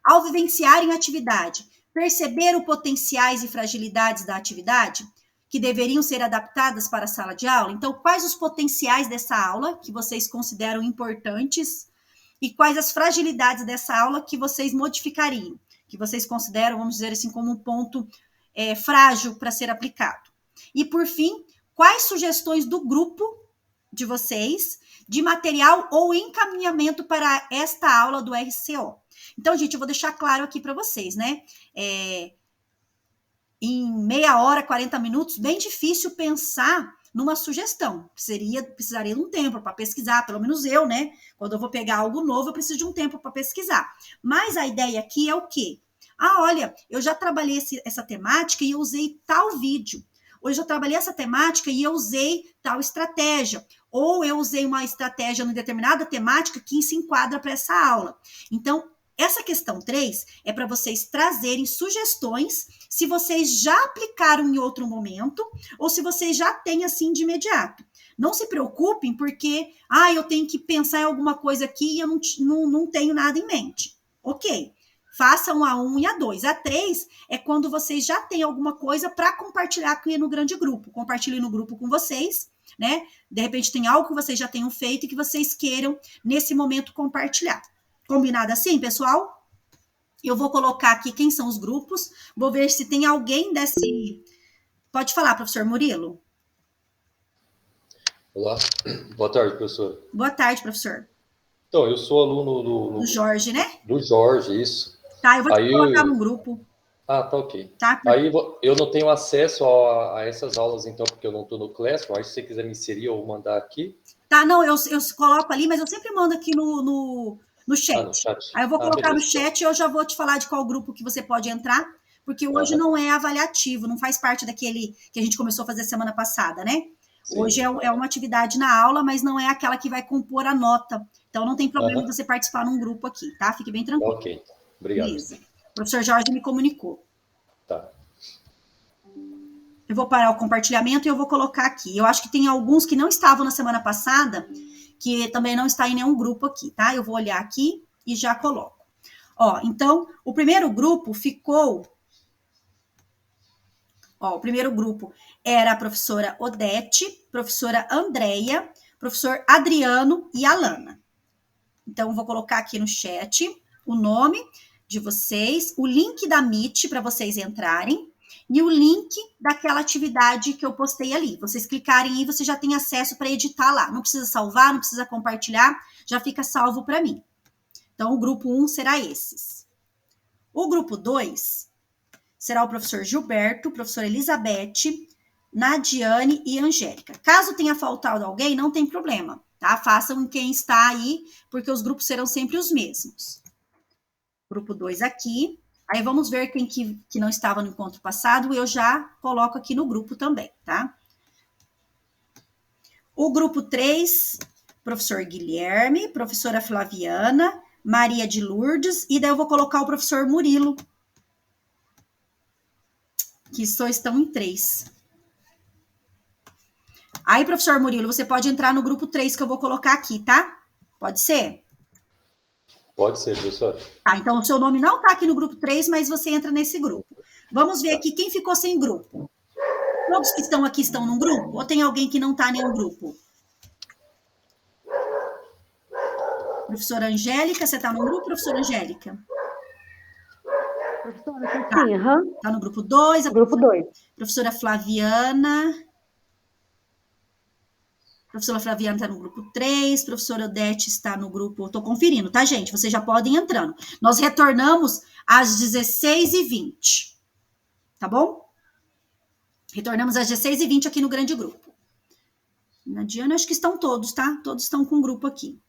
Ao vivenciarem a atividade, perceber os potenciais e fragilidades da atividade que deveriam ser adaptadas para a sala de aula? Então, quais os potenciais dessa aula que vocês consideram importantes e quais as fragilidades dessa aula que vocês modificariam, que vocês consideram, vamos dizer assim, como um ponto frágil para ser aplicado? E, por fim, quais sugestões do grupo de vocês de material ou encaminhamento para esta aula do RCO? Então, gente, eu vou deixar claro aqui para vocês, né? Em meia hora, 40 minutos, bem difícil pensar numa sugestão. Precisaria de um tempo para pesquisar, pelo menos eu, né? Quando eu vou pegar algo novo, eu preciso de um tempo para pesquisar. Mas a ideia aqui é o quê? Olha, eu já trabalhei essa temática e eu usei tal vídeo. Hoje eu trabalhei essa temática e eu usei tal estratégia. Ou eu usei uma estratégia em determinada temática que se enquadra para essa aula. Então, essa questão 3 é para vocês trazerem sugestões se vocês já aplicaram em outro momento ou se vocês já têm assim de imediato. Não se preocupem porque, eu tenho que pensar em alguma coisa aqui e eu não tenho nada em mente. Ok, façam a 1 e a 2. A 3 é quando vocês já têm alguma coisa para compartilhar aqui no grande grupo. Compartilhem no grupo com vocês, né? De repente tem algo que vocês já tenham feito e que vocês queiram, nesse momento, compartilhar. Combinado assim, pessoal? Eu vou colocar aqui quem são os grupos. Vou ver se tem alguém desse... Pode falar, professor Murilo. Olá, boa tarde, professor. Boa tarde, professor. Então, eu sou aluno do Jorge, né? Do Jorge, isso. Tá, eu vou te colocar no grupo. Tá ok. Tá? Aí eu não tenho acesso a essas aulas, então, porque eu não estou no Classroom. Aí, se você quiser me inserir ou mandar aqui... Tá, não, eu coloco ali, mas eu sempre mando aqui no chat. No chat. Aí eu vou colocar beleza. no chat e eu já vou te falar de qual grupo que você pode entrar, porque hoje não é avaliativo, não faz parte daquele que a gente começou a fazer semana passada, né? Sim. Hoje é uma atividade na aula, mas não é aquela que vai compor a nota. Então não tem problema você participar num grupo aqui, tá? Fique bem tranquilo. Ok, obrigado. Beleza. O professor Jorge me comunicou. Tá. Eu vou parar o compartilhamento e eu vou colocar aqui. Eu acho que tem alguns que não estavam na semana passada, que também não está em nenhum grupo aqui, tá? Eu vou olhar aqui e já coloco. Então, o primeiro grupo ficou... o primeiro grupo era a professora Odete, professora Andréia, professor Adriano e Alana. Então, vou colocar aqui no chat o nome de vocês, o link da Meet para vocês entrarem e o link daquela atividade que eu postei ali. Vocês clicarem aí, você já tem acesso para editar lá. Não precisa salvar, não precisa compartilhar, já fica salvo para mim. Então, o grupo 1 será esses. O grupo 2 será o professor Gilberto, professora Elizabeth, Nadiane e Angélica. Caso tenha faltado alguém, não tem problema, tá? Façam quem está aí, porque os grupos serão sempre os mesmos. Grupo 2 aqui. Aí vamos ver quem que não estava no encontro passado, eu já coloco aqui no grupo também, tá? O grupo 3, professor Guilherme, professora Flaviana, Maria de Lourdes, e daí eu vou colocar o professor Murilo, que só estão em 3. Aí, professor Murilo, você pode entrar no grupo 3 que eu vou colocar aqui, tá? Pode ser? Pode ser, professor. Tá, então o seu nome não tá aqui no grupo 3, mas você entra nesse grupo. Vamos ver aqui quem ficou sem grupo. Todos que estão aqui estão num grupo? Ou tem alguém que não está em nenhum grupo? Professora Angélica, você está no grupo, professora Angélica? Professora, sim, aham. Está no grupo 2. Grupo 2. Professora Flaviana. Professora Flaviana está no grupo 3. Professora Odete está no grupo... Estou conferindo, tá, gente? Vocês já podem ir entrando. Nós retornamos às 16h20. Tá bom? Retornamos às 16h20 aqui no grande grupo. Na Diana, acho que estão todos, tá? Todos estão com o grupo aqui.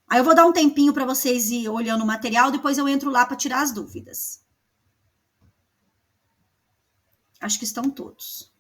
Aí eu vou dar um tempinho para vocês ir olhando o material, depois eu entro lá para tirar as dúvidas. Acho que estão todos.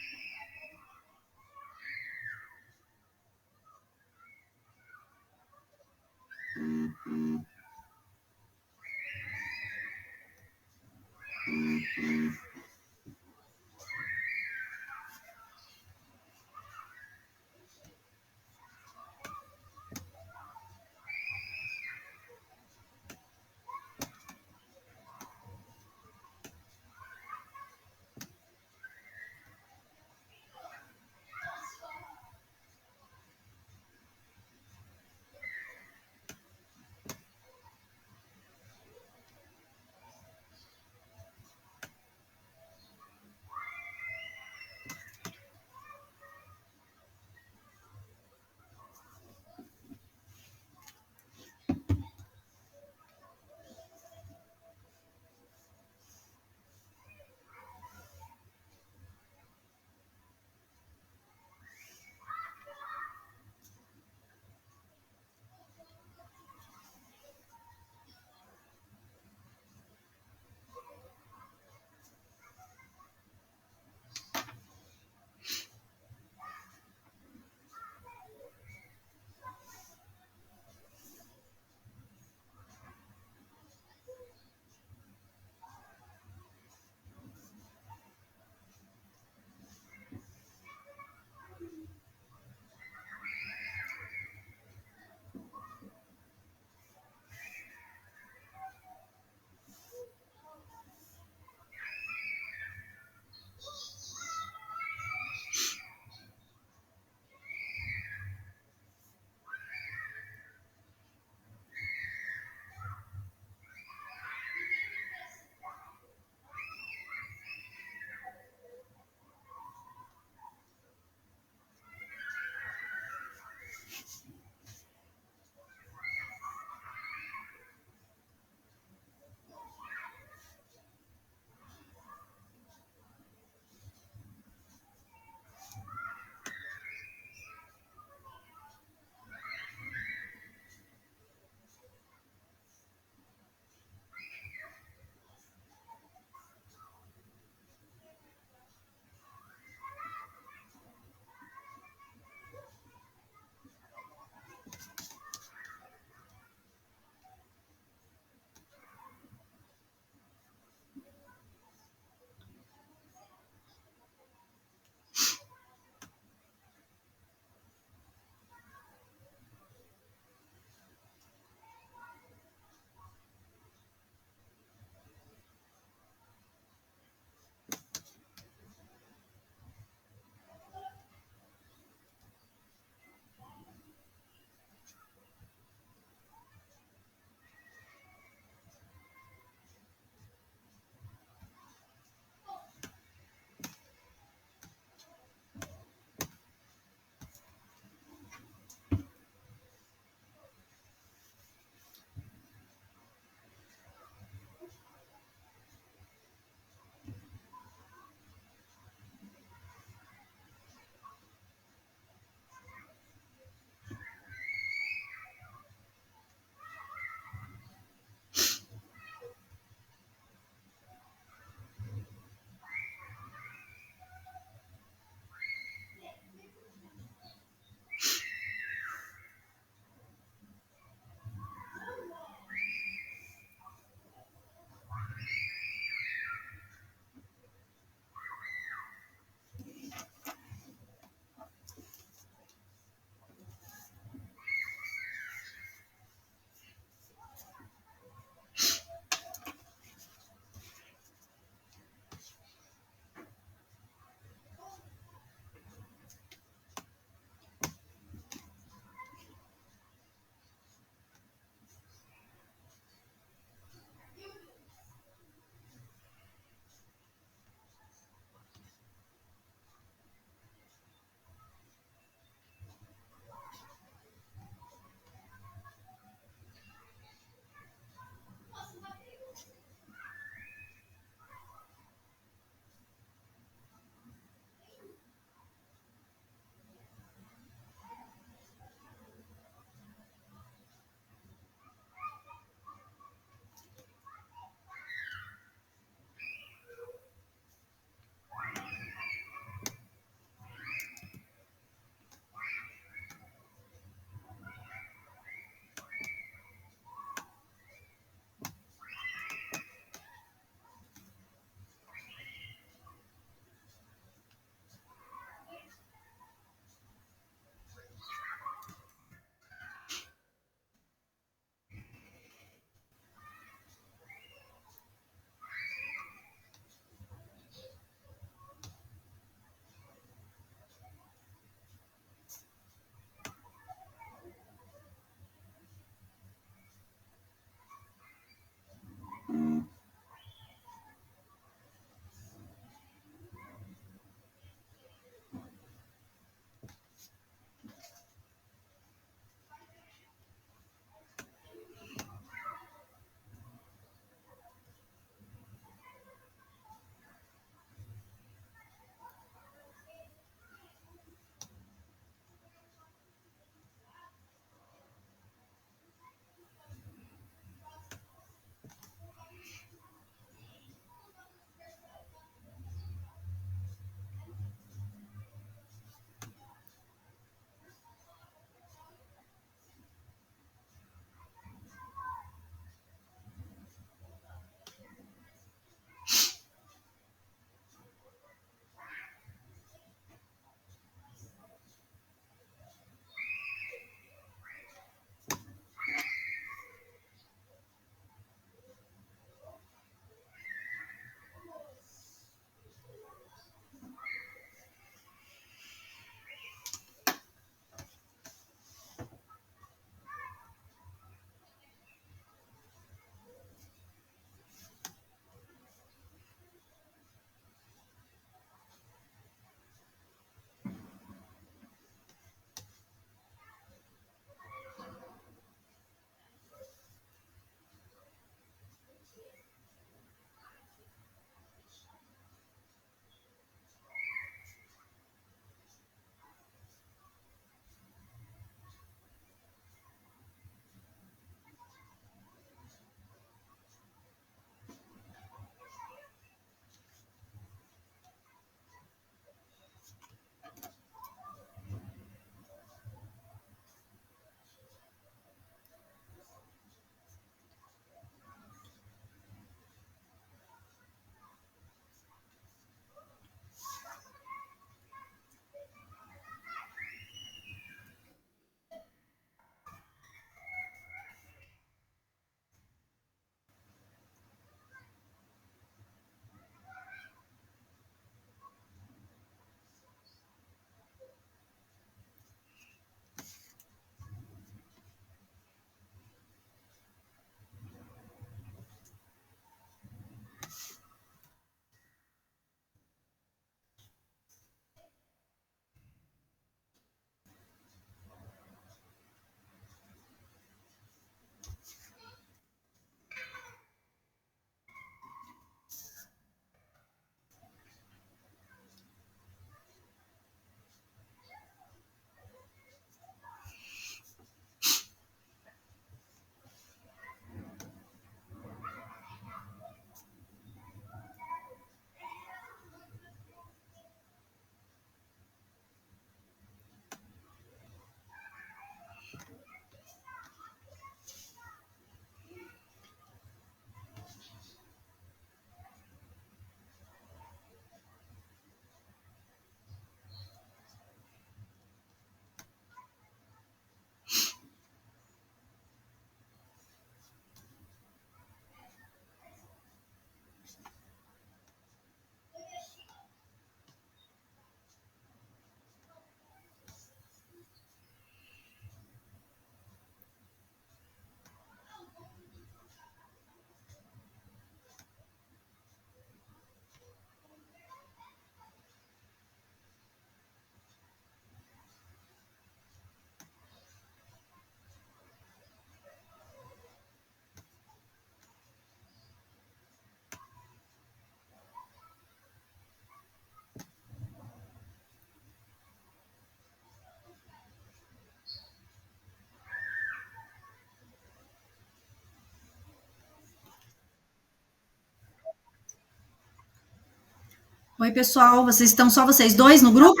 Oi, pessoal, vocês estão só vocês dois no grupo?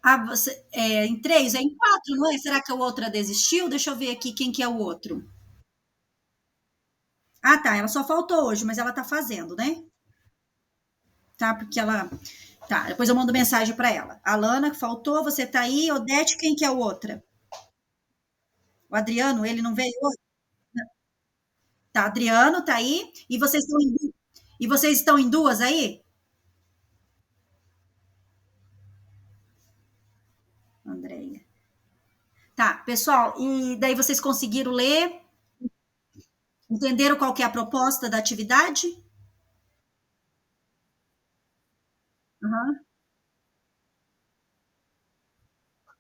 Ah, em 3, é em 4, não é? Será que a outra desistiu? Deixa eu ver aqui quem que é o outro. Ah, tá, ela só faltou hoje, mas ela tá fazendo, né? Tá, porque ela... Tá, depois eu mando mensagem para ela. Alana, que faltou, você tá aí. Odete, quem que é o outra? O Adriano, ele não veio hoje? Tá, Adriano tá aí. E vocês estão em duas aí? Andréia. Tá, pessoal, e daí vocês conseguiram ler? Entenderam qual que é a proposta da atividade? Uhum.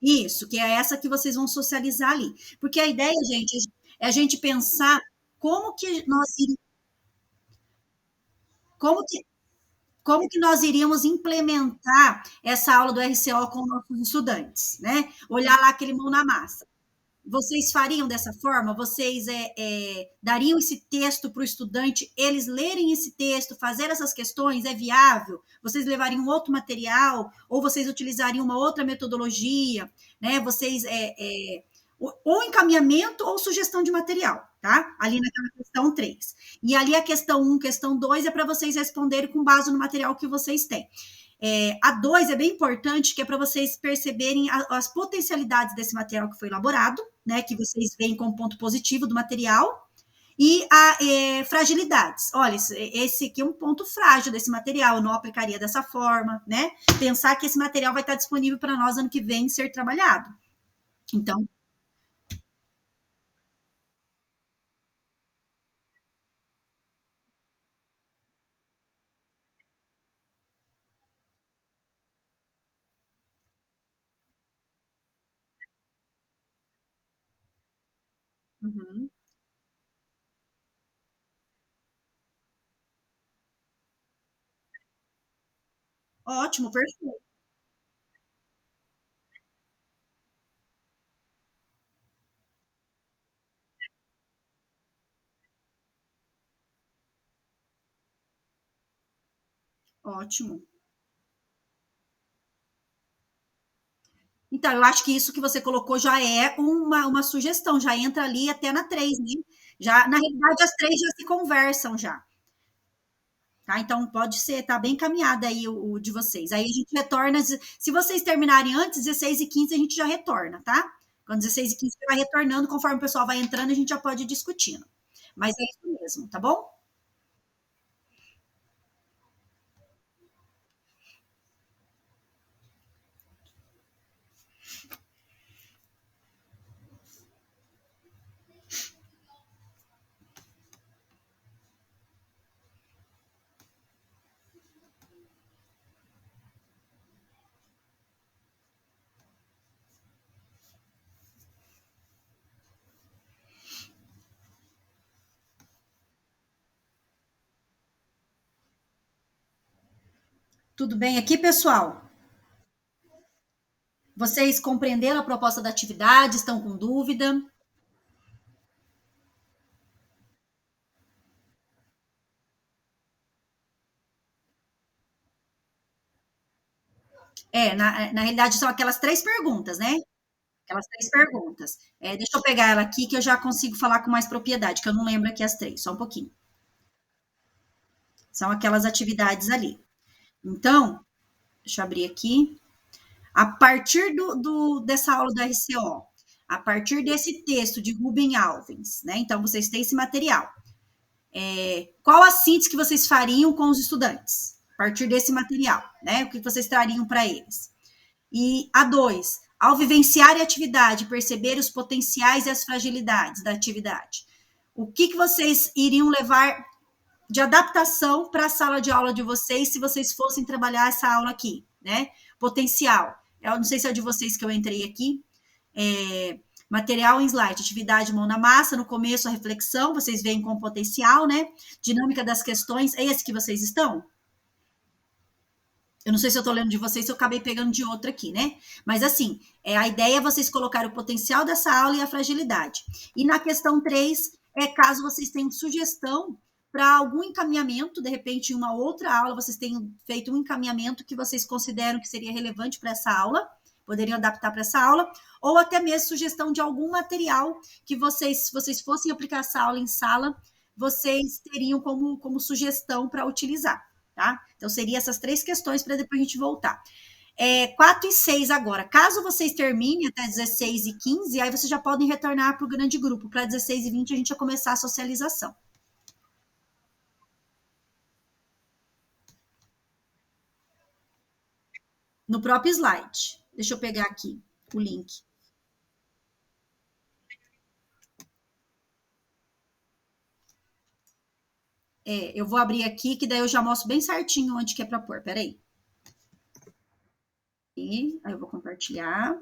Isso, que é essa que vocês vão socializar ali. Porque a ideia, gente, é a gente pensar como que nós, como que, como que nós iríamos implementar essa aula do RCO com nossos estudantes, né? Olhar lá aquele mão na massa. Vocês fariam dessa forma? Vocês dariam esse texto para o estudante, eles lerem esse texto, fazer essas questões? É viável? Vocês levariam outro material? Ou vocês utilizariam uma outra metodologia? Né? Vocês, ou encaminhamento ou sugestão de material, tá? Ali naquela questão 3. E ali a questão 1, questão 2 é para vocês responderem com base no material que vocês têm. A 2 é bem importante, que é para vocês perceberem as potencialidades desse material que foi elaborado, né, que vocês veem como ponto positivo do material, e fragilidades. Olha, esse aqui é um ponto frágil desse material, eu não aplicaria dessa forma, né? Pensar que esse material vai estar disponível para nós ano que vem ser trabalhado. Então, uhum. Ótimo, perfeito. Ótimo. Então, eu acho que isso que você colocou já é uma sugestão, já entra ali até na 3, né? Já, na realidade, as 3 já se conversam já. Tá? Então, pode ser, tá bem caminhada aí o de vocês. Aí a gente retorna, se vocês terminarem antes, 16h15 a gente já retorna, tá? Quando 16h15 você vai retornando, conforme o pessoal vai entrando, a gente já pode ir discutindo. Mas é isso mesmo, tá bom? Tudo bem aqui, pessoal? Vocês compreenderam a proposta da atividade? Estão com dúvida? Na realidade, são aquelas 3 perguntas, né? Aquelas 3 perguntas. Deixa eu pegar ela aqui que eu já consigo falar com mais propriedade, que eu não lembro aqui as 3, só um pouquinho. São aquelas atividades ali. Então, deixa eu abrir aqui. A partir dessa aula do RCO, a partir desse texto de Rubem Alves, né? Então, vocês têm esse material. Qual a síntese que vocês fariam com os estudantes? A partir desse material, né? O que vocês trariam para eles? E a 2, ao vivenciar a atividade, perceber os potenciais e as fragilidades da atividade. O que vocês iriam levar de adaptação para a sala de aula de vocês, se vocês fossem trabalhar essa aula aqui, né? Potencial. Eu não sei se é de vocês que eu entrei aqui. Material em slide, atividade mão na massa, no começo a reflexão, vocês veem com potencial, né? Dinâmica das questões, é esse que vocês estão? Eu não sei se eu estou lendo de vocês, se eu acabei pegando de outra aqui, né? Mas assim, a ideia é vocês colocarem o potencial dessa aula e a fragilidade. E na questão 3, caso vocês tenham sugestão para algum encaminhamento, de repente, em uma outra aula, vocês tenham feito um encaminhamento que vocês consideram que seria relevante para essa aula, poderiam adaptar para essa aula, ou até mesmo sugestão de algum material que vocês, se vocês fossem aplicar essa aula em sala, vocês teriam como sugestão para utilizar, tá? Então, seriam essas 3 questões para depois a gente voltar. 4 e 6 agora. Caso vocês terminem até 16 e 15, aí vocês já podem retornar para o grande grupo. Para 16 e 20, a gente vai começar a socialização. No próprio slide. Deixa eu pegar aqui o link. Eu vou abrir aqui, que daí eu já mostro bem certinho onde que é para pôr. Peraí. Aí eu vou compartilhar.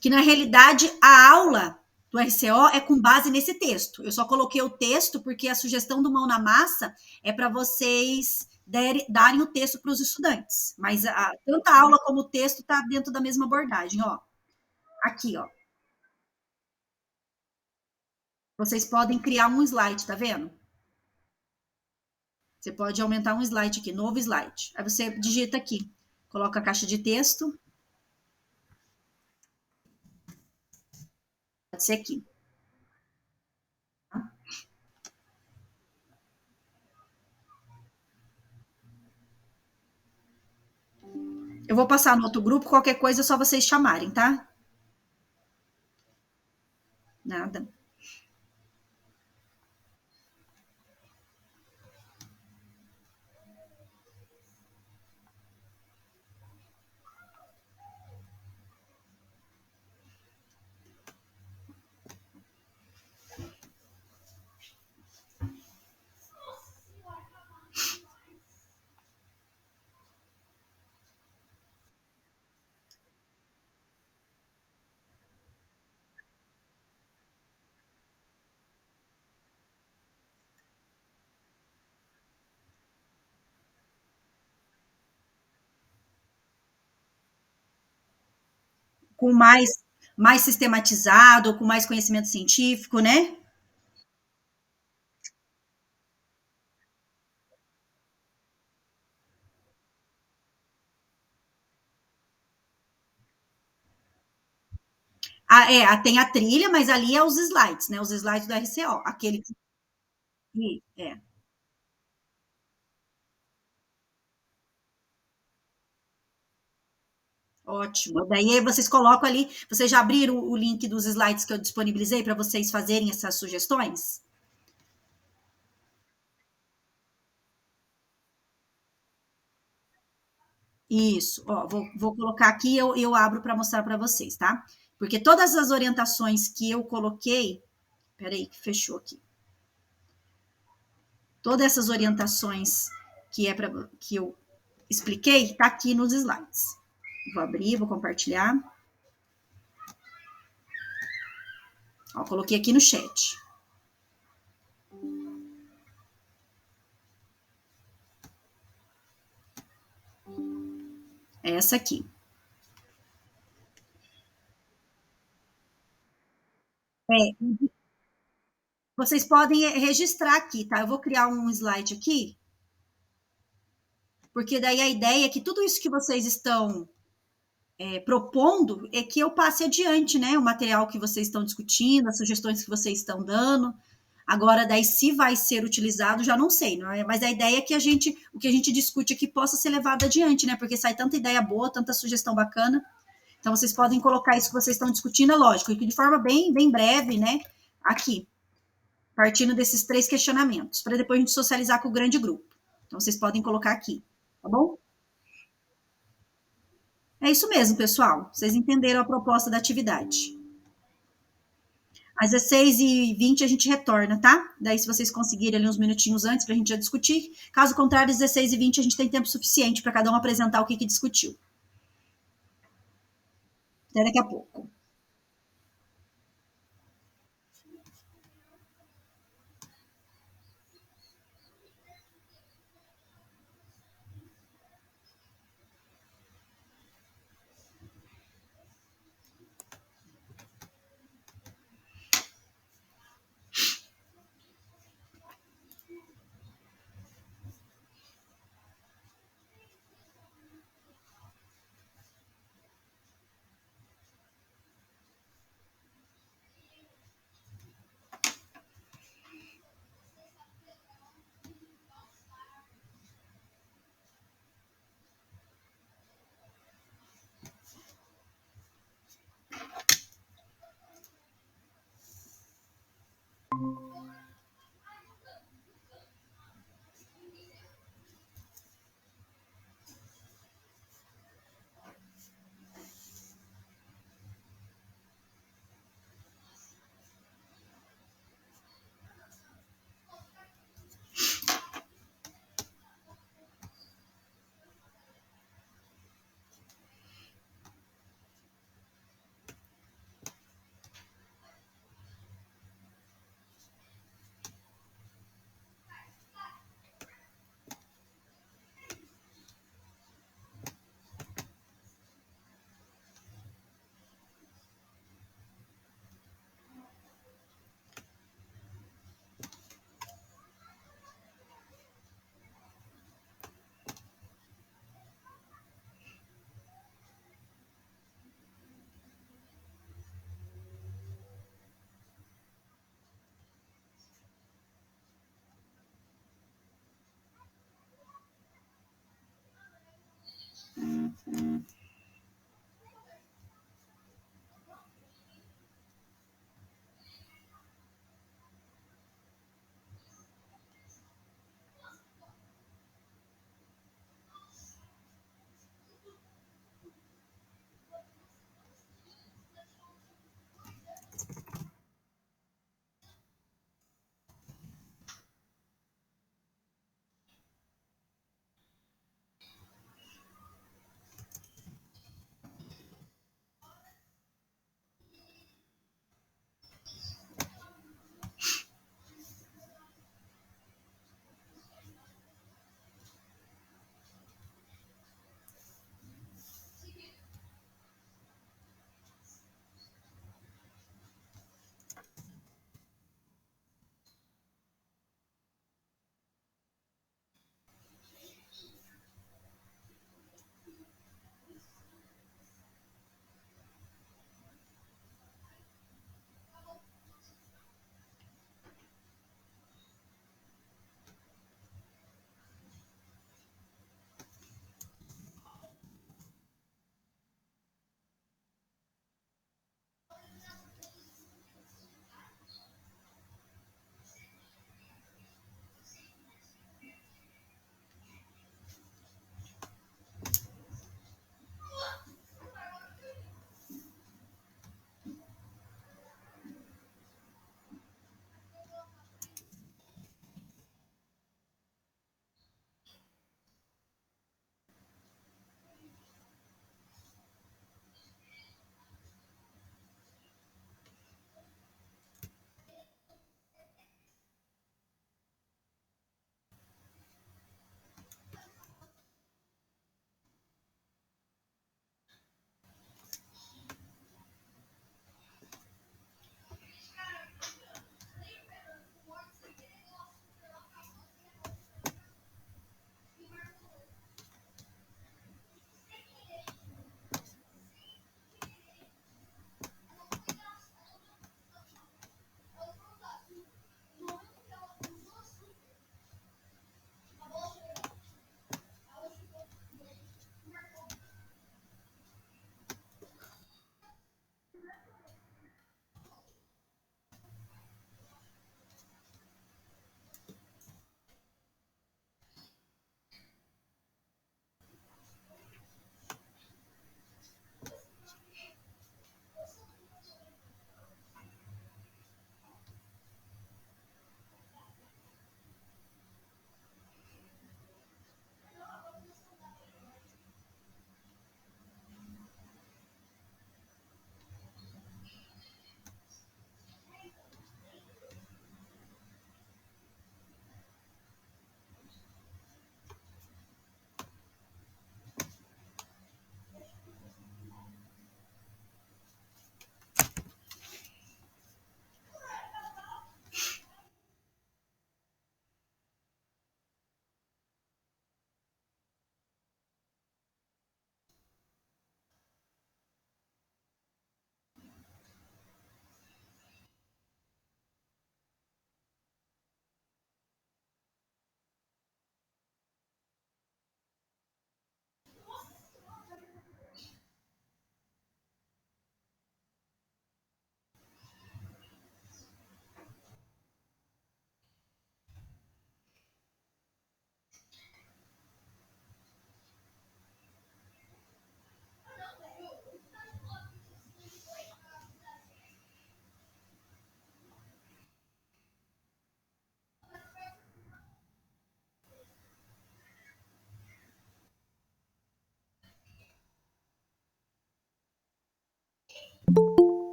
Que na realidade a aula do RCO é com base nesse texto. Eu só coloquei o texto porque a sugestão do Mão na Massa é para vocês darem o texto para os estudantes. Mas tanto a aula como o texto está dentro da mesma abordagem, ó. Aqui, ó. Vocês podem criar um slide, tá vendo? Você pode aumentar um slide aqui, novo slide. Aí você digita aqui, coloca a caixa de texto. Pode ser aqui. Eu vou passar no outro grupo, qualquer coisa é só vocês chamarem, tá? Nada. Com mais sistematizado, com mais conhecimento científico, né? Tem a trilha, mas ali é os slides, né? Os slides do RCO. Aquele que. Ótimo. Daí vocês colocam ali. Vocês já abriram o link dos slides que eu disponibilizei para vocês fazerem essas sugestões? Isso. Ó, vou colocar aqui, eu abro para mostrar para vocês, tá? Porque todas as orientações que eu coloquei. Peraí, que fechou aqui. Todas essas orientações que eu expliquei, tá aqui nos slides. Vou abrir, vou compartilhar. Ó, coloquei aqui no chat. É essa aqui. Vocês podem registrar aqui, tá? Eu vou criar um slide aqui, porque daí a ideia é que tudo isso que vocês estão propondo é que eu passe adiante, né? O material que vocês estão discutindo, as sugestões que vocês estão dando. Agora, daí, se vai ser utilizado, já não sei, não é? Mas a ideia é que o que a gente discute aqui possa ser levado adiante, né? Porque sai tanta ideia boa, tanta sugestão bacana. Então, vocês podem colocar isso que vocês estão discutindo, é lógico, e que de forma bem breve, né? Aqui, partindo desses 3 questionamentos, para depois a gente socializar com o grande grupo. Então, vocês podem colocar aqui, tá bom? É isso mesmo, pessoal. Vocês entenderam a proposta da atividade. Às 16h20 a gente retorna, tá? Daí, se vocês conseguirem ali uns minutinhos antes para a gente já discutir. Caso contrário, às 16h20 a gente tem tempo suficiente para cada um apresentar o que discutiu. Até daqui a pouco.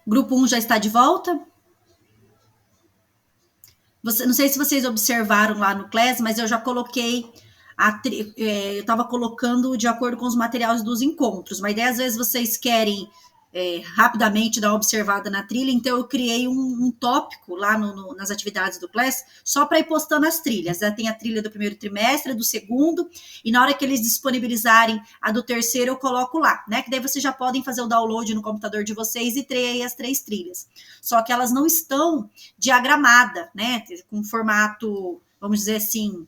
Grupo 1 já está de volta? Não sei se vocês observaram lá no Class, mas eu já coloquei, eu estava colocando de acordo com os materiais dos encontros, mas daí às vezes vocês querem rapidamente dar uma observada na trilha, então eu criei um tópico lá nas atividades do Class, só para ir postando as trilhas. Tem a trilha do primeiro trimestre, do segundo, e na hora que eles disponibilizarem a do terceiro, eu coloco lá, né? Que daí vocês já podem fazer o download no computador de vocês e ter aí as 3 trilhas. Só que elas não estão diagramadas, né? Com formato, vamos dizer assim,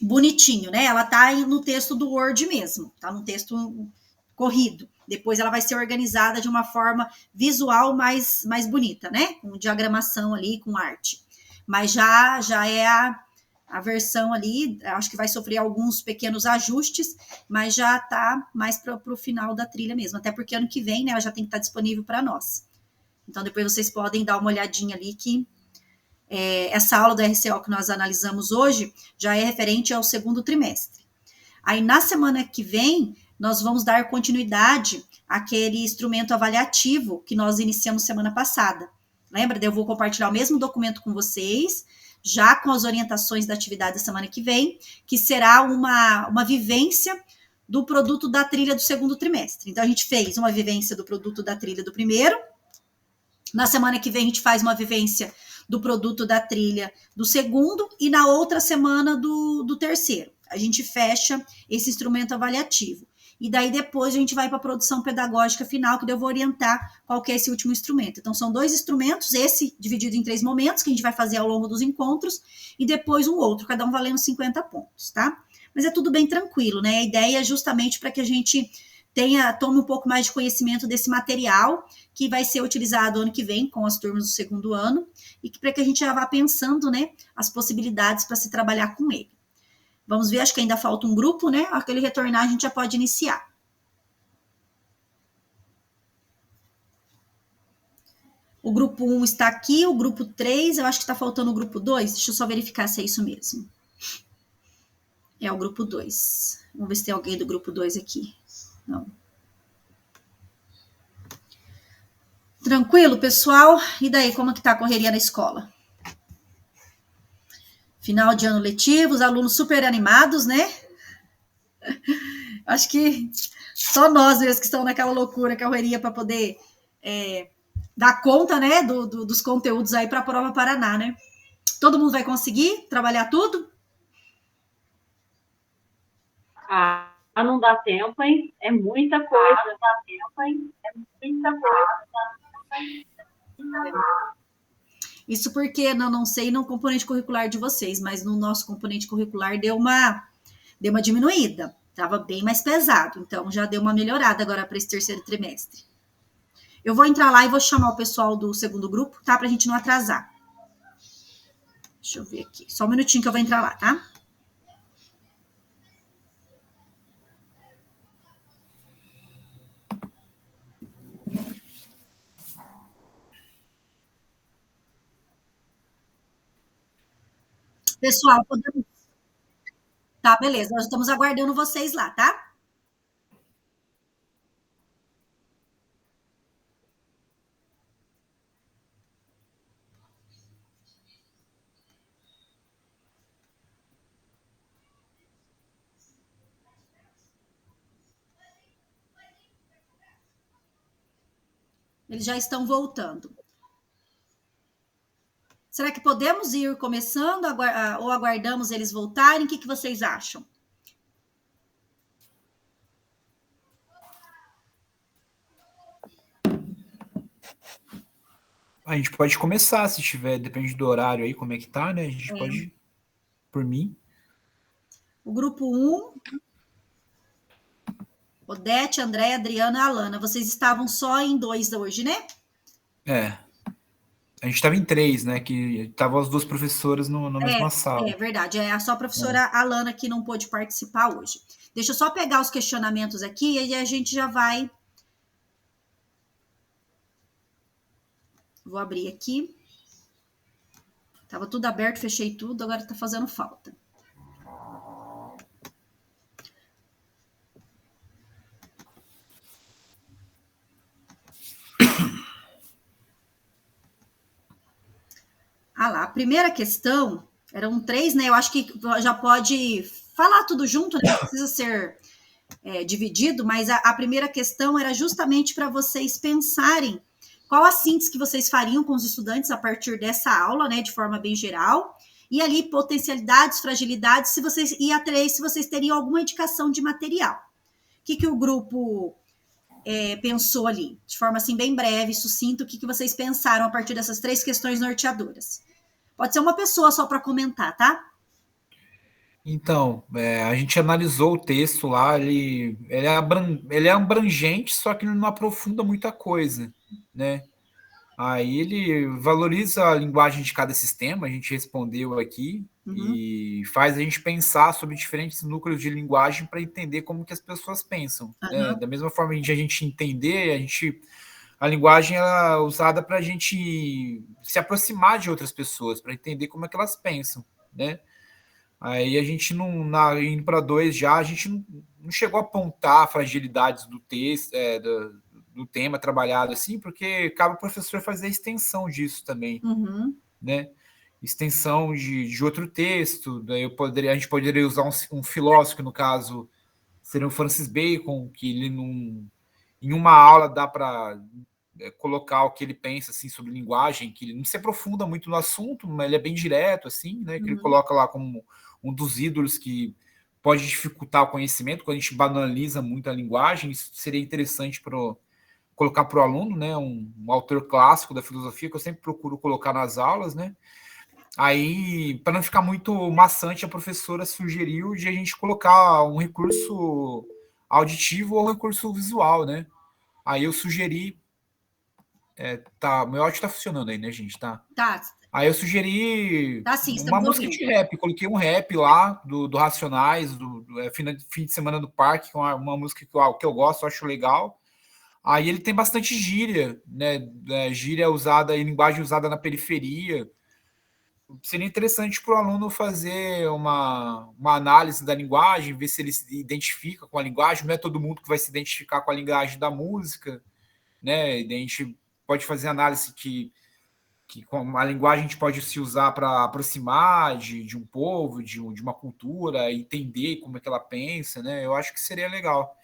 bonitinho, né? Ela tá no texto do Word mesmo, tá no texto corrido. Depois ela vai ser organizada de uma forma visual mais bonita, né? Com diagramação ali, com arte. Mas já é a versão ali, acho que vai sofrer alguns pequenos ajustes, mas já tá mais para o final da trilha mesmo. Até porque ano que vem, né, ela já tem que estar disponível para nós. Então, depois vocês podem dar uma olhadinha ali que essa aula do RCO que nós analisamos hoje já é referente ao segundo trimestre. Aí, na semana que vem, nós vamos dar continuidade àquele instrumento avaliativo que nós iniciamos semana passada. Lembra? Eu vou compartilhar o mesmo documento com vocês, já com as orientações da atividade da semana que vem, que será uma vivência do produto da trilha do segundo trimestre. Então, a gente fez uma vivência do produto da trilha do primeiro. Na semana que vem, a gente faz uma vivência do produto da trilha do segundo e na outra semana do terceiro. A gente fecha esse instrumento avaliativo. E daí depois a gente vai para a produção pedagógica final, que eu vou orientar qual que é esse último instrumento. Então, são 2 instrumentos, esse dividido em 3 momentos, que a gente vai fazer ao longo dos encontros, e depois um outro, cada um valendo 50 pontos, tá? Mas é tudo bem tranquilo, né? A ideia é justamente para que a gente tome um pouco mais de conhecimento desse material, que vai ser utilizado ano que vem com as turmas do segundo ano, e para que a gente já vá pensando, né, as possibilidades para se trabalhar com ele. Vamos ver, acho que ainda falta um grupo, né? Aquele retornar a gente já pode iniciar. O grupo 1 está aqui, o grupo 3, eu acho que está faltando o grupo 2. Deixa eu só verificar se é isso mesmo. É o grupo 2. Vamos ver se tem alguém do grupo 2 aqui. Não. Tranquilo, pessoal? E daí, como que tá a correria na escola? Final de ano letivo, os alunos super animados, né? Acho que só nós mesmos que estamos naquela loucura, correria para poder dar conta, né, dos conteúdos aí para a prova Paraná, né? Todo mundo vai conseguir trabalhar tudo? Não dá tempo, hein? É muita coisa. Não dá tempo, hein? É muita coisa. Isso porque, não sei no componente curricular de vocês, mas no nosso componente curricular deu uma diminuída. Estava bem mais pesado, então já deu uma melhorada agora para esse terceiro trimestre. Eu vou entrar lá e vou chamar o pessoal do segundo grupo, tá? Para a gente não atrasar. Deixa eu ver aqui. Só um minutinho que eu vou entrar lá, tá? Pessoal, podemos... Tá, beleza. Nós estamos aguardando vocês lá, tá? Eles já estão voltando. Será que podemos ir começando ou aguardamos eles voltarem? O que vocês acham? A gente pode começar, se tiver, depende do horário aí, como é que tá, né? A gente pode, por mim. O grupo 1, Odete, André, Adriana e Alana. Vocês estavam só em 2 hoje, né? A gente estava em 3, né? Que estavam as 2 professoras na mesma sala. É verdade. É só a professora Alana que não pôde participar hoje. Deixa eu só pegar os questionamentos aqui e aí a gente já vai... Vou abrir aqui. Tava tudo aberto, fechei tudo, agora tá fazendo falta. primeira questão, eram 3, né? Eu acho que já pode falar tudo junto, né? Não precisa ser dividido, mas a primeira questão era justamente para vocês pensarem qual a síntese que vocês fariam com os estudantes a partir dessa aula, né? De forma bem geral. E ali, potencialidades, fragilidades, e a 3, se vocês teriam alguma indicação de material. O que o grupo pensou ali? De forma assim, bem breve, sucinta, o que vocês pensaram a partir dessas 3 questões norteadoras? Pode ser uma pessoa só para comentar, tá? Então, a gente analisou o texto lá, ele é abrangente, só que ele não aprofunda muita coisa, né? Aí ele valoriza a linguagem de cada sistema, a gente respondeu aqui, e faz a gente pensar sobre diferentes núcleos de linguagem para entender como que as pessoas pensam. Né? Da mesma forma que a gente entender, a linguagem é usada para a gente se aproximar de outras pessoas, para entender como é que elas pensam, né? Aí a gente indo para 2 já, a gente não chegou a apontar fragilidades do texto, do tema trabalhado assim, porque cabe ao professor fazer a extensão disso também, né? Extensão de outro texto, daí a gente poderia usar um filósofo, que no caso seria o Francis Bacon, que ele em uma aula dá para colocar o que ele pensa assim sobre linguagem, que ele não se aprofunda muito no assunto, mas ele é bem direto assim, né? Que ele coloca lá como um dos ídolos que pode dificultar o conhecimento quando a gente banaliza muito a linguagem. Isso seria interessante colocar para o aluno, né? Um autor clássico da filosofia que eu sempre procuro colocar nas aulas, né? Aí, para não ficar muito maçante, a professora sugeriu de a gente colocar um recurso auditivo ou um recurso visual, né? Aí eu sugeri meu áudio tá funcionando aí, né, gente? Tá. Aí eu sugeri uma música de rap. Coloquei um rap lá do Racionais, do fim de semana do parque, que é uma música que eu gosto, eu acho legal. Aí ele tem bastante gíria, né? Gíria usada e linguagem usada na periferia. Seria interessante para o aluno fazer uma análise da linguagem, ver se ele se identifica com a linguagem. Não é todo mundo que vai se identificar com a linguagem da música, né? E a gente pode fazer análise que com a linguagem a gente pode se usar para aproximar de um povo, de uma cultura, entender como é que ela pensa, né? Eu acho que seria legal.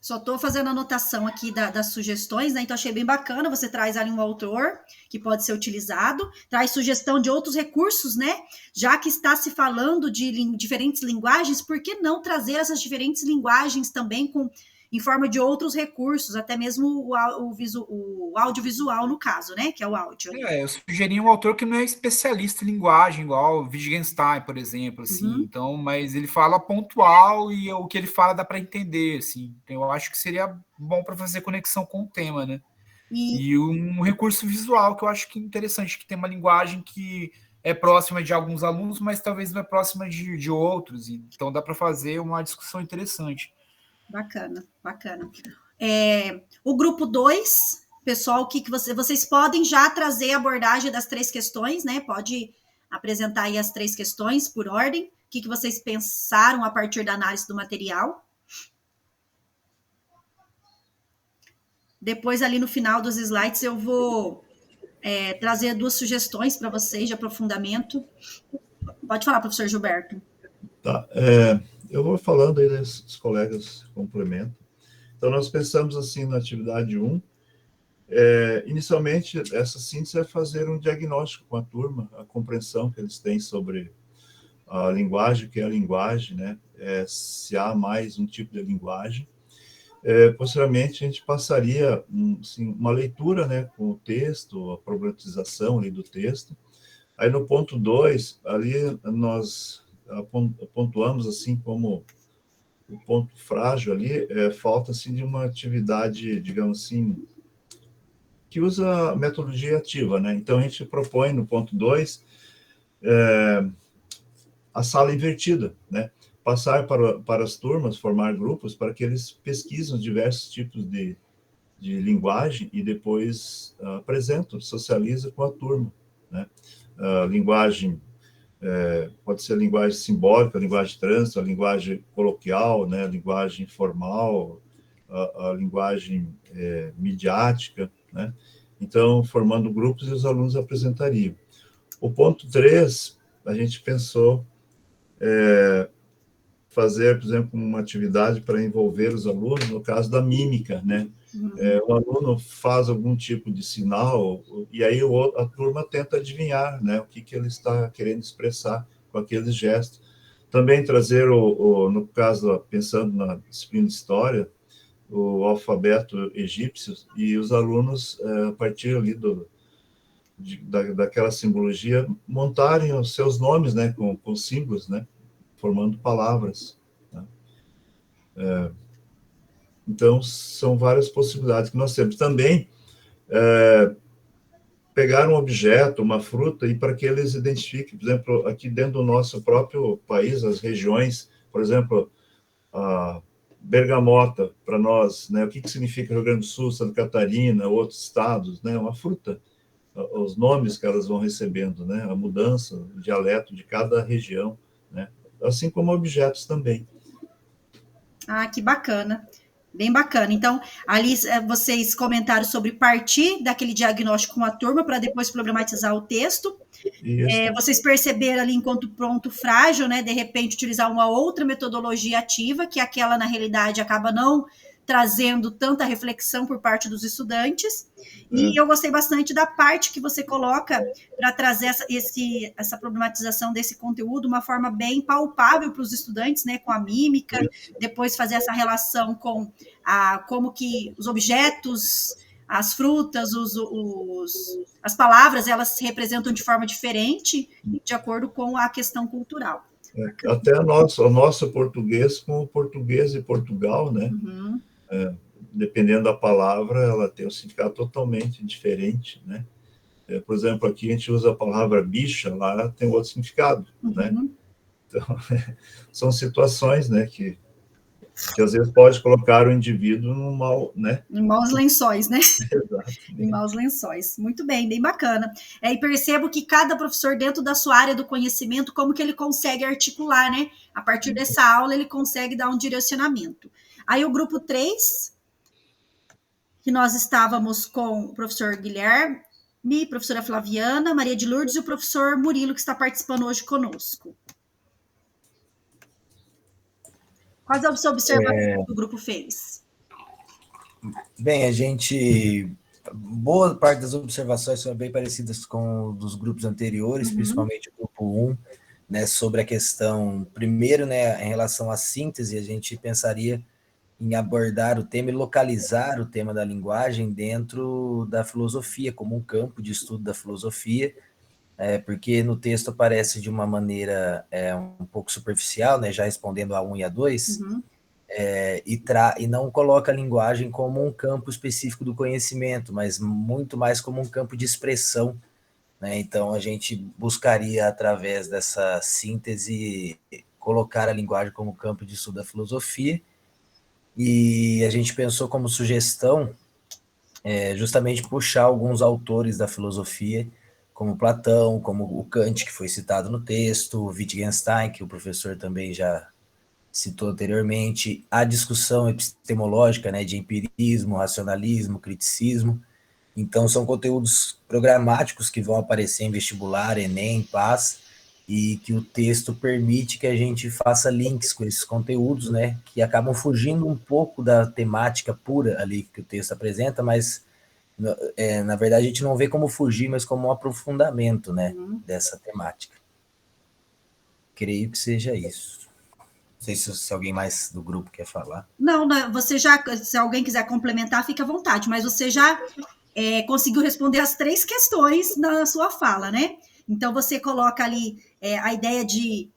Só estou fazendo anotação aqui das sugestões, né? Então achei bem bacana. Você traz ali um autor que pode ser utilizado, traz sugestão de outros recursos, né? Já que está se falando de diferentes linguagens, por que não trazer essas diferentes linguagens também em forma de outros recursos, até mesmo o audiovisual, no caso, né? Que é o áudio. Eu sugeri um autor que não é especialista em linguagem, igual Wittgenstein, por exemplo, assim. Então, mas ele fala pontual e o que ele fala dá para entender, assim. Então, eu acho que seria bom para fazer conexão com o tema, né? E um recurso visual que eu acho que é interessante, que tem uma linguagem que é próxima de alguns alunos, mas talvez não é próxima de outros. Então, dá para fazer uma discussão interessante. Bacana. O grupo 2, pessoal, vocês podem já trazer a abordagem das 3 questões, né? Pode apresentar aí as 3 questões por ordem. O que vocês pensaram a partir da análise do material? Depois, ali no final dos slides, eu vou trazer 2 sugestões para vocês de aprofundamento. Pode falar, professor Gilberto. Tá. Eu vou falando aí, né, os colegas complementam. Então, nós pensamos assim na atividade 1. Inicialmente, essa síntese é fazer um diagnóstico com a turma, a compreensão que eles têm sobre a linguagem, o que é a linguagem, né? Se há mais um tipo de linguagem. Posteriormente, a gente passaria assim, uma leitura, né, com o texto, a problematização ali do texto. Aí, no ponto 2, ali nós pontuamos assim como o ponto frágil ali, falta assim, de uma atividade, digamos assim, que usa metodologia ativa, né? Então, a gente propõe no ponto 2 a sala invertida, né? Passar para as turmas, formar grupos, para que eles pesquisem diversos tipos de linguagem e depois apresentam, socializam com a turma, né? Linguagem pode ser a linguagem simbólica, a linguagem trânsito, a linguagem coloquial, né? A linguagem formal, a linguagem midiática, né? Então, formando grupos e os alunos apresentariam. O ponto 3, a gente pensou fazer, por exemplo, uma atividade para envolver os alunos, no caso da mímica, né? O aluno faz algum tipo de sinal, e aí a turma tenta adivinhar, né, o que ele está querendo expressar com aqueles gestos. Também trazer, no caso, pensando na disciplina de História, o alfabeto egípcio, e os alunos, a partir ali daquela simbologia, montarem os seus nomes, né, com símbolos, né, formando palavras. Né? Então, são várias possibilidades que nós temos. Também, pegar um objeto, uma fruta, e para que eles identifiquem, por exemplo, aqui dentro do nosso próprio país, as regiões, por exemplo, a bergamota, para nós, né, o que significa Rio Grande do Sul, Santa Catarina, outros estados, né, uma fruta, os nomes que elas vão recebendo, né, a mudança, o dialeto de cada região, né, assim como objetos também. Ah, que bacana. Bem bacana. Então, ali vocês comentaram sobre partir daquele diagnóstico com a turma para depois problematizar o texto. Vocês perceberam ali, enquanto ponto frágil, né, de repente utilizar uma outra metodologia ativa, que aquela, na realidade, acaba não trazendo tanta reflexão por parte dos estudantes. E eu gostei bastante da parte que você coloca para trazer essa problematização desse conteúdo, uma forma bem palpável para os estudantes, né, com a mímica, depois fazer essa relação com como que os objetos, as frutas, as palavras, elas se representam de forma diferente, de acordo com a questão cultural. Até o nosso português com o português de Portugal, né? Dependendo da palavra, ela tem um significado totalmente diferente, né? Por exemplo, aqui a gente usa a palavra bicha, lá tem outro significado, né? Então, são situações, né, que às vezes pode colocar o indivíduo no mal, né? Em maus lençóis, né? Exato. Em maus lençóis. Muito bem, bem bacana. E percebo que cada professor, dentro da sua área do conhecimento, como que ele consegue articular, né? A partir dessa aula, ele consegue dar um direcionamento. Aí o grupo 3, que nós estávamos com o professor Guilherme, professora Flaviana, Maria de Lourdes e o professor Murilo, que está participando hoje conosco. Quais as observações que o grupo fez? Bem, boa parte das observações são bem parecidas com dos grupos anteriores, principalmente o grupo 1, né, sobre a questão, primeiro, né, em relação à síntese, a gente pensaria em abordar o tema e localizar o tema da linguagem dentro da filosofia, como um campo de estudo da filosofia, porque no texto aparece de uma maneira um pouco superficial, né, já respondendo a 1 e a 2, e não coloca a linguagem como um campo específico do conhecimento, mas muito mais como um campo de expressão, né? Então, a gente buscaria, através dessa síntese, colocar a linguagem como campo de estudo da filosofia, e a gente pensou como sugestão justamente puxar alguns autores da filosofia, como Platão, como o Kant, que foi citado no texto, Wittgenstein, que o professor também já citou anteriormente, a discussão epistemológica, né, de empirismo, racionalismo, criticismo. Então, são conteúdos programáticos que vão aparecer em vestibular, Enem, PAS, e que o texto permite que a gente faça links com esses conteúdos, né, que acabam fugindo um pouco da temática pura ali que o texto apresenta, mas, na verdade, a gente não vê como fugir, mas como um aprofundamento, né, dessa temática. Creio que seja isso. Não sei se alguém mais do grupo quer falar. Não, você já, se alguém quiser complementar, fica à vontade, mas você já conseguiu responder as 3 questões na sua fala, né? Então, você coloca ali a ideia de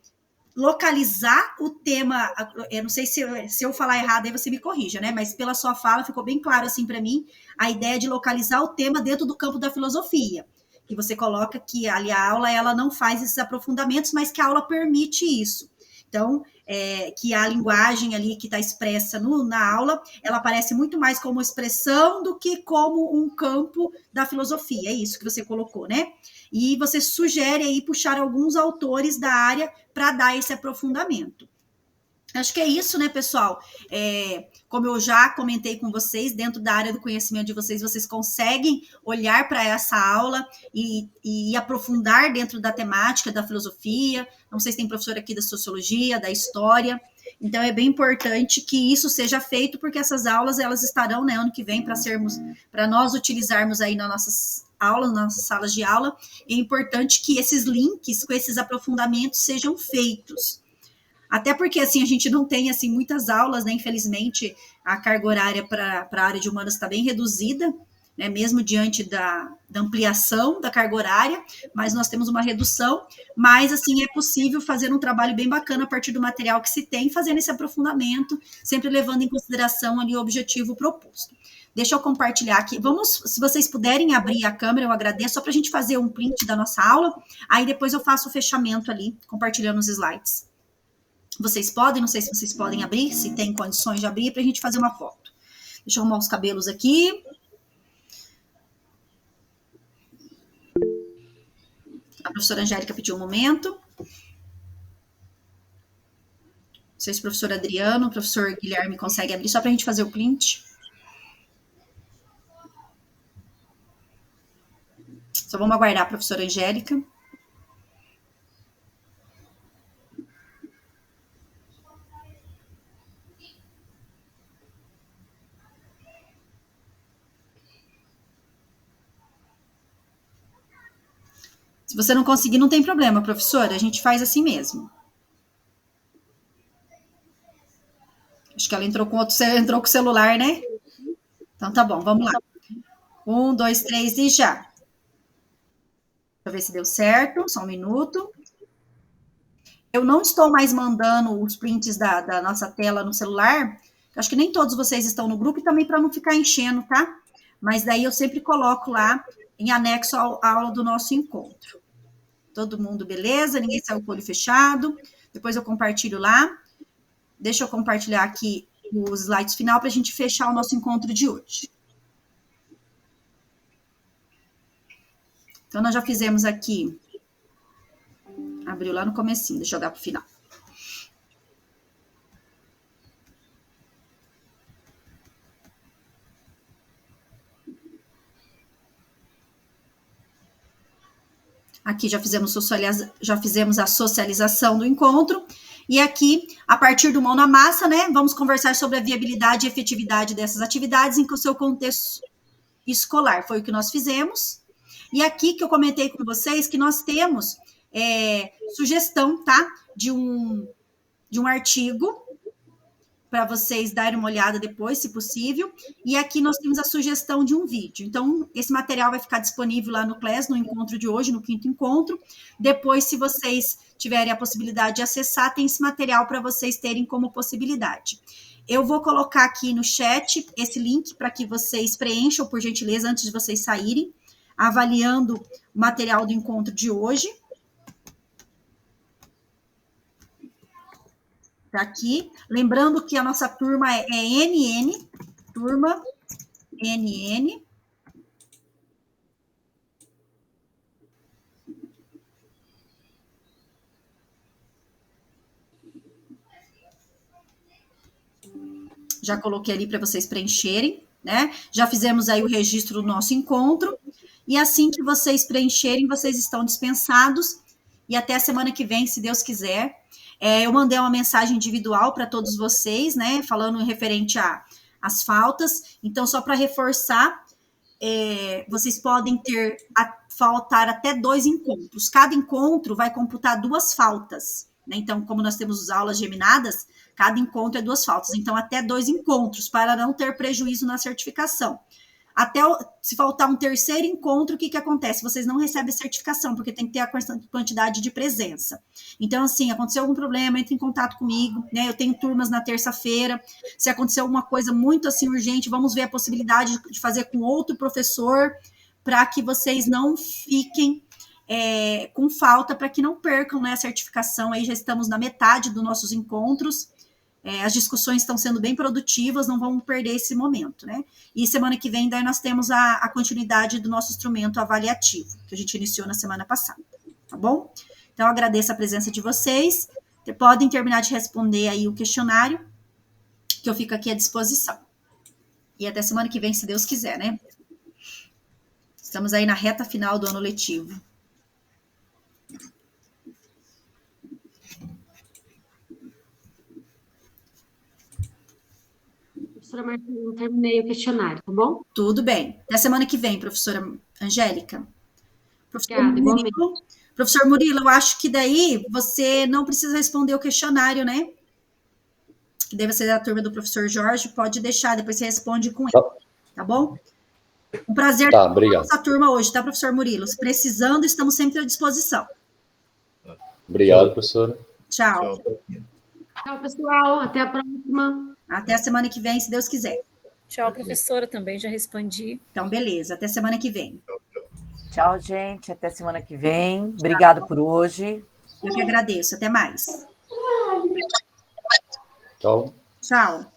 localizar o tema, eu não sei se eu falar errado, aí você me corrija, né? Mas pela sua fala ficou bem claro, assim, para mim, a ideia de localizar o tema dentro do campo da filosofia, que você coloca que ali a aula, ela não faz esses aprofundamentos, mas que a aula permite isso. Então, que a linguagem ali que está expressa na aula, ela aparece muito mais como expressão do que como um campo da filosofia. É isso que você colocou, né? E você sugere aí puxar alguns autores da área para dar esse aprofundamento. Acho que é isso, né, pessoal? Como eu já comentei com vocês, dentro da área do conhecimento de vocês, vocês conseguem olhar para essa aula e aprofundar dentro da temática da filosofia. Não sei se tem professor aqui da sociologia, da história. Então, é bem importante que isso seja feito, porque essas aulas, elas estarão, né, ano que vem, para nós utilizarmos aí nas nossas aulas, nas nossas salas de aula. É importante que esses links com esses aprofundamentos sejam feitos. Até porque, assim, a gente não tem, assim, muitas aulas, né? Infelizmente, a carga horária para a área de humanas está bem reduzida, né? Mesmo diante da ampliação da carga horária, mas nós temos uma redução. Mas, assim, é possível fazer um trabalho bem bacana a partir do material que se tem, fazendo esse aprofundamento, sempre levando em consideração ali o objetivo proposto. Deixa eu compartilhar aqui. Se vocês puderem abrir a câmera, eu agradeço, só para a gente fazer um print da nossa aula. Aí depois eu faço o fechamento ali, compartilhando os slides. Vocês podem, não sei se vocês podem abrir, se tem condições de abrir, para a gente fazer uma foto. Deixa eu arrumar os cabelos aqui. A professora Angélica pediu um momento. Não sei se o professor Adriano, o professor Guilherme consegue abrir, só para a gente fazer o print. Só vamos aguardar a professora Angélica. Se você não conseguir, não tem problema, professora. A gente faz assim mesmo. Acho que ela entrou com entrou com o celular, né? Então tá bom, vamos lá. 1, 2, 3 e já. Deixa eu ver se deu certo. Só um minuto. Eu não estou mais mandando os prints da nossa tela no celular. Acho que nem todos vocês estão no grupo e também para não ficar enchendo, tá? Mas daí eu sempre coloco lá em anexo à aula do nosso encontro. Todo mundo beleza? Ninguém saiu com o olho fechado? Depois eu compartilho lá. Deixa eu compartilhar aqui os slides final para a gente fechar o nosso encontro de hoje. Então, nós já fizemos aqui. Abriu lá no comecinho, deixa eu jogar para o final. Aqui já fizemos a socialização do encontro. E aqui, a partir do Mão na Massa, né, vamos conversar sobre a viabilidade e efetividade dessas atividades em seu contexto escolar. Foi o que nós fizemos. E aqui que eu comentei com vocês que nós temos sugestão, tá? De um artigo para vocês darem uma olhada depois, se possível. E aqui nós temos a sugestão de um vídeo. Então, esse material vai ficar disponível lá no Class, no encontro de hoje, no 5º encontro. Depois, se vocês tiverem a possibilidade de acessar, tem esse material para vocês terem como possibilidade. Eu vou colocar aqui no chat esse link para que vocês preencham, por gentileza, antes de vocês saírem, avaliando o material do encontro de hoje. Tá aqui. Lembrando que a nossa turma é NN, turma NN. Já coloquei ali para vocês preencherem, né? Já fizemos aí o registro do nosso encontro. E assim que vocês preencherem, vocês estão dispensados. E até a semana que vem, se Deus quiser. Eu mandei uma mensagem individual para todos vocês, né? Falando referente às faltas. Então, só para reforçar, vocês podem faltar até 2 encontros. Cada encontro vai computar 2 faltas. Né? Então, como nós temos aulas geminadas, cada encontro é 2 faltas. Então, até 2 encontros, para não ter prejuízo na certificação. Até se faltar um 3º encontro, o que acontece? Vocês não recebem a certificação, porque tem que ter a quantidade de presença. Então, assim, aconteceu algum problema, entre em contato comigo, né? Eu tenho turmas na terça-feira. Se acontecer alguma coisa muito assim urgente, vamos ver a possibilidade de fazer com outro professor, para que vocês não fiquem com falta, para que não percam, né, a certificação. Aí já estamos na metade dos nossos encontros. As discussões estão sendo bem produtivas, não vamos perder esse momento, né? E semana que vem, daí nós temos a continuidade do nosso instrumento avaliativo, que a gente iniciou na semana passada, tá bom? Então, eu agradeço a presença de vocês, podem terminar de responder aí o questionário, que eu fico aqui à disposição. E até semana que vem, se Deus quiser, né? Estamos aí na reta final do ano letivo. Professora Martina, não terminei o questionário, tá bom? Tudo bem. Até semana que vem, professora Angélica. Obrigada, igualmente. Professor Murilo, eu acho que daí você não precisa responder o questionário, né? Que deve ser da turma do professor Jorge, pode deixar, depois você responde com ele, tá bom? Um prazer Tá, ter obrigado. nossa turma hoje, tá, professor Murilo? Se precisando, estamos sempre à disposição. Obrigado, professora. Tchau. Tchau, pessoal. Até a próxima. Até a semana que vem, se Deus quiser. Tchau, professora, também já respondi. Então, beleza. Até semana que vem. Tchau, gente. Até semana que vem. Obrigado por hoje. Eu que agradeço. Até mais. Tchau. Tchau.